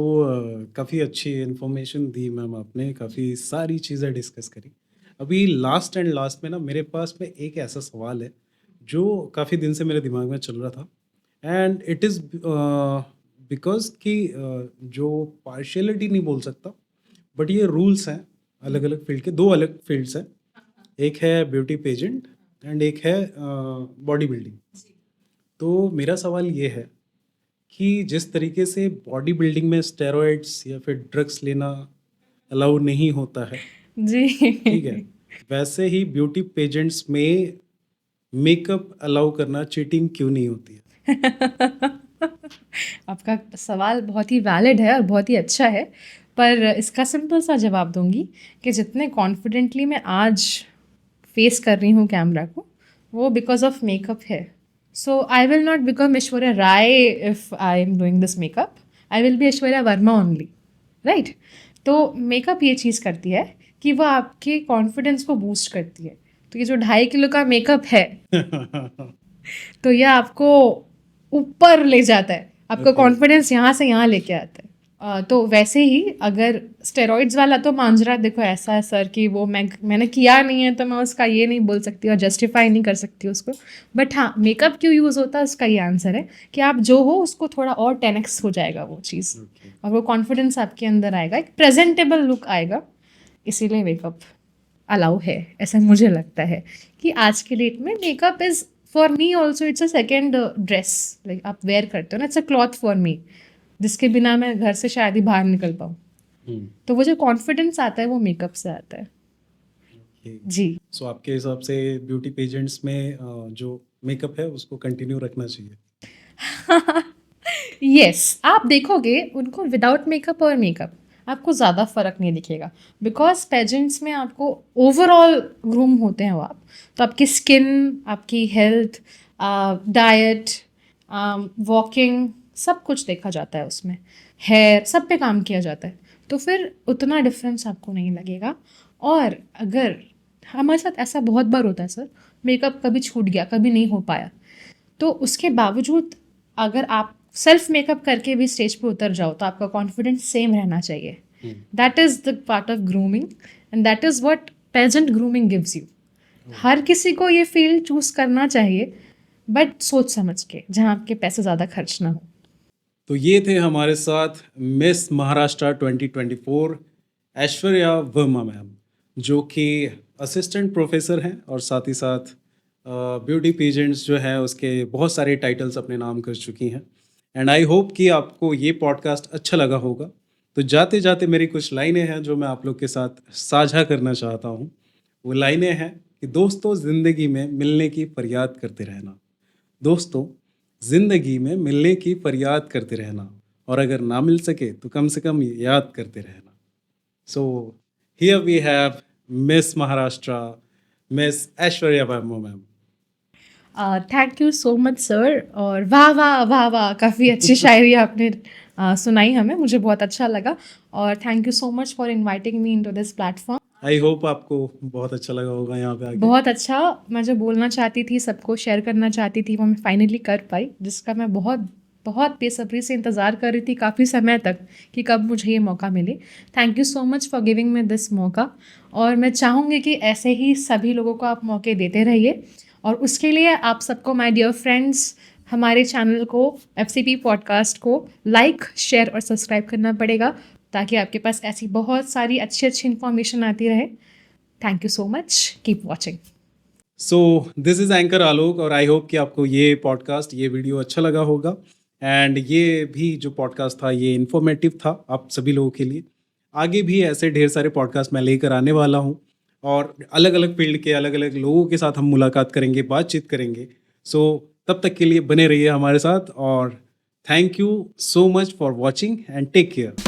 [SPEAKER 2] काफ़ी अच्छी इन्फॉर्मेशन दी मैम आपने, काफ़ी सारी चीज़ें डिस्कस करी। अभी लास्ट एंड लास्ट में ना मेरे पास में एक ऐसा सवाल है जो काफ़ी दिन से मेरे दिमाग में चल रहा था, एंड इट इज़ बिकॉज कि जो पार्शियलिटी नहीं बोल सकता, बट ये रूल्स हैं अलग अलग फील्ड के, दो अलग फील्ड्स हैं, एक है ब्यूटी पेजेंट एंड एक है बॉडी बिल्डिंग। तो मेरा सवाल ये है कि जिस तरीके से बॉडी बिल्डिंग में स्टेरॉइड्स या फिर ड्रग्स लेना अलाउ नहीं होता है,
[SPEAKER 1] जी।
[SPEAKER 2] ठीक है, वैसे ही ब्यूटी पेजेंट्स में मेकअप अलाउ करना चीटिंग क्यों नहीं होती है?
[SPEAKER 1] आपका सवाल बहुत ही वैलिड है और बहुत ही अच्छा है, पर इसका सिंपल सा जवाब दूंगी कि जितने कॉन्फिडेंटली मैं आज फेस कर रही हूँ कैमरा को, वो बिकॉज ऑफ मेकअप है। So I will not become Aishwarya Rai if I am doing this makeup, I will be Aishwarya Verma only, right? तो मेकअप ये चीज़ करती है कि वो आपके कॉन्फिडेंस को बूस्ट करती है। तो ये जो 2.5 किलो का मेकअप है, तो ये आपको ऊपर ले जाता है, आपका
[SPEAKER 2] Okay.
[SPEAKER 1] कॉन्फिडेंस यहाँ से यहाँ लेके आता है। तो वैसे ही अगर स्टेरॉइड्स वाला तो मांझरा देखो ऐसा है सर कि वो मैंने किया नहीं है, तो मैं उसका ये नहीं बोल सकती और जस्टिफाई नहीं कर सकती उसको। बट हाँ, मेकअप क्यों यूज़ होता है उसका ये आंसर है कि आप जो हो उसको थोड़ा और 10x हो जाएगा वो चीज़,
[SPEAKER 2] Okay.
[SPEAKER 1] और वो कॉन्फिडेंस आपके अंदर आएगा, एक प्रेजेंटेबल लुक आएगा। इसीलिए मेकअप अलाउ है, ऐसा मुझे लगता है कि आज के डेट में makeup is for me also, it's a second dress, like आप वेयर करते हो ना, it's a cloth for me, जिसके बिना मैं घर से शायद ही बाहर निकल पाऊँ। तो वो जो कॉन्फिडेंस आता है वो मेकअप से आता है। जी।
[SPEAKER 2] सो आपके हिसाब से ब्यूटी पेजेंट्स में जो मेकअप है उसको कंटिन्यू रखना चाहिए?
[SPEAKER 1] यस, आप देखोगे उनको विदाउट मेकअप और मेकअप, आपको ज़्यादा फ़र्क नहीं दिखेगा, बिकॉज पेजेंट्स में आपको ओवरऑल ग्रूम होते हैं वो आप, तो आपकी स्किन, आपकी हेल्थ, डाइट, वॉकिंग, सब कुछ देखा जाता है उसमें, हेयर, सब पे काम किया जाता है। तो फिर उतना डिफरेंस आपको नहीं लगेगा। और अगर हमारे साथ ऐसा बहुत बार होता है सर, मेकअप कभी छूट गया, कभी नहीं हो पाया, तो उसके बावजूद अगर आप सेल्फ मेकअप करके भी स्टेज पे उतर जाओ तो आपका कॉन्फिडेंस सेम रहना चाहिए। That is the part of grooming and that is what pageant grooming gives you. हर किसी को ये फील्ड चूज करना चाहिए, बट सोच समझ के, जहाँ आपके पैसे ज़्यादा खर्च ना हो।
[SPEAKER 2] तो ये थे हमारे साथ मिस महाराष्ट्र 2024 ऐश्वर्या वर्मा मैम, जो कि असिस्टेंट प्रोफेसर हैं और साथ ही साथ ब्यूटी पेजेंट्स जो है उसके बहुत सारे टाइटल्स अपने नाम कर चुकी हैं। एंड आई होप कि आपको ये पॉडकास्ट अच्छा लगा होगा। तो जाते जाते मेरी कुछ लाइनें हैं जो मैं आप लोग के साथ साझा करना चाहता हूँ। वो लाइनें हैं कि दोस्तों ज़िंदगी में मिलने की फरियाद करते रहना, दोस्तों ज़िंदगी में मिलने की फरियाद करते रहना, और अगर ना मिल सके तो कम से कम याद करते रहना। So here we have miss Maharashtra, miss Aishwarya Verma ma'am.
[SPEAKER 1] Thank you so much sir. और वाह वाह वाह वाह, काफ़ी अच्छी शायरी आपने सुनाई हमें, मुझे बहुत अच्छा लगा। और thank you so much for inviting me into this platform.
[SPEAKER 2] I hope आपको बहुत अच्छा लगा होगा यहाँ पे आके।
[SPEAKER 1] बहुत अच्छा। मैं जो बोलना चाहती थी, सबको शेयर करना चाहती थी, वो मैं फाइनली कर पाई, जिसका मैं बहुत बहुत बेसब्री से इंतज़ार कर रही थी काफ़ी समय तक कि कब मुझे ये मौका मिले। Thank you so much for giving me this मौका। और मैं चाहूँगी कि ऐसे ही सभी लोगों को आप मौके देते रहिए। और उसके लिए आप सबको, माय डियर फ्रेंड्स, हमारे चैनल को, FCP पॉडकास्ट को लाइक, शेयर और सब्सक्राइब करना पड़ेगा, ताकि आपके पास ऐसी बहुत सारी अच्छी अच्छी इन्फॉर्मेशन आती रहे। Thank you so much, keep watching.
[SPEAKER 2] So this is anchor Alok, और आई होप कि आपको ये पॉडकास्ट, ये वीडियो अच्छा लगा होगा। एंड ये भी जो पॉडकास्ट था ये इन्फॉर्मेटिव था आप सभी लोगों के लिए। आगे भी ऐसे ढेर सारे पॉडकास्ट मैं लेकर आने वाला हूँ, और अलग अलग फील्ड के अलग अलग लोगों के साथ हम मुलाकात करेंगे, बातचीत करेंगे। सो तब तक के लिए बने रहिए हमारे साथ, और thank you so much for watching and take care.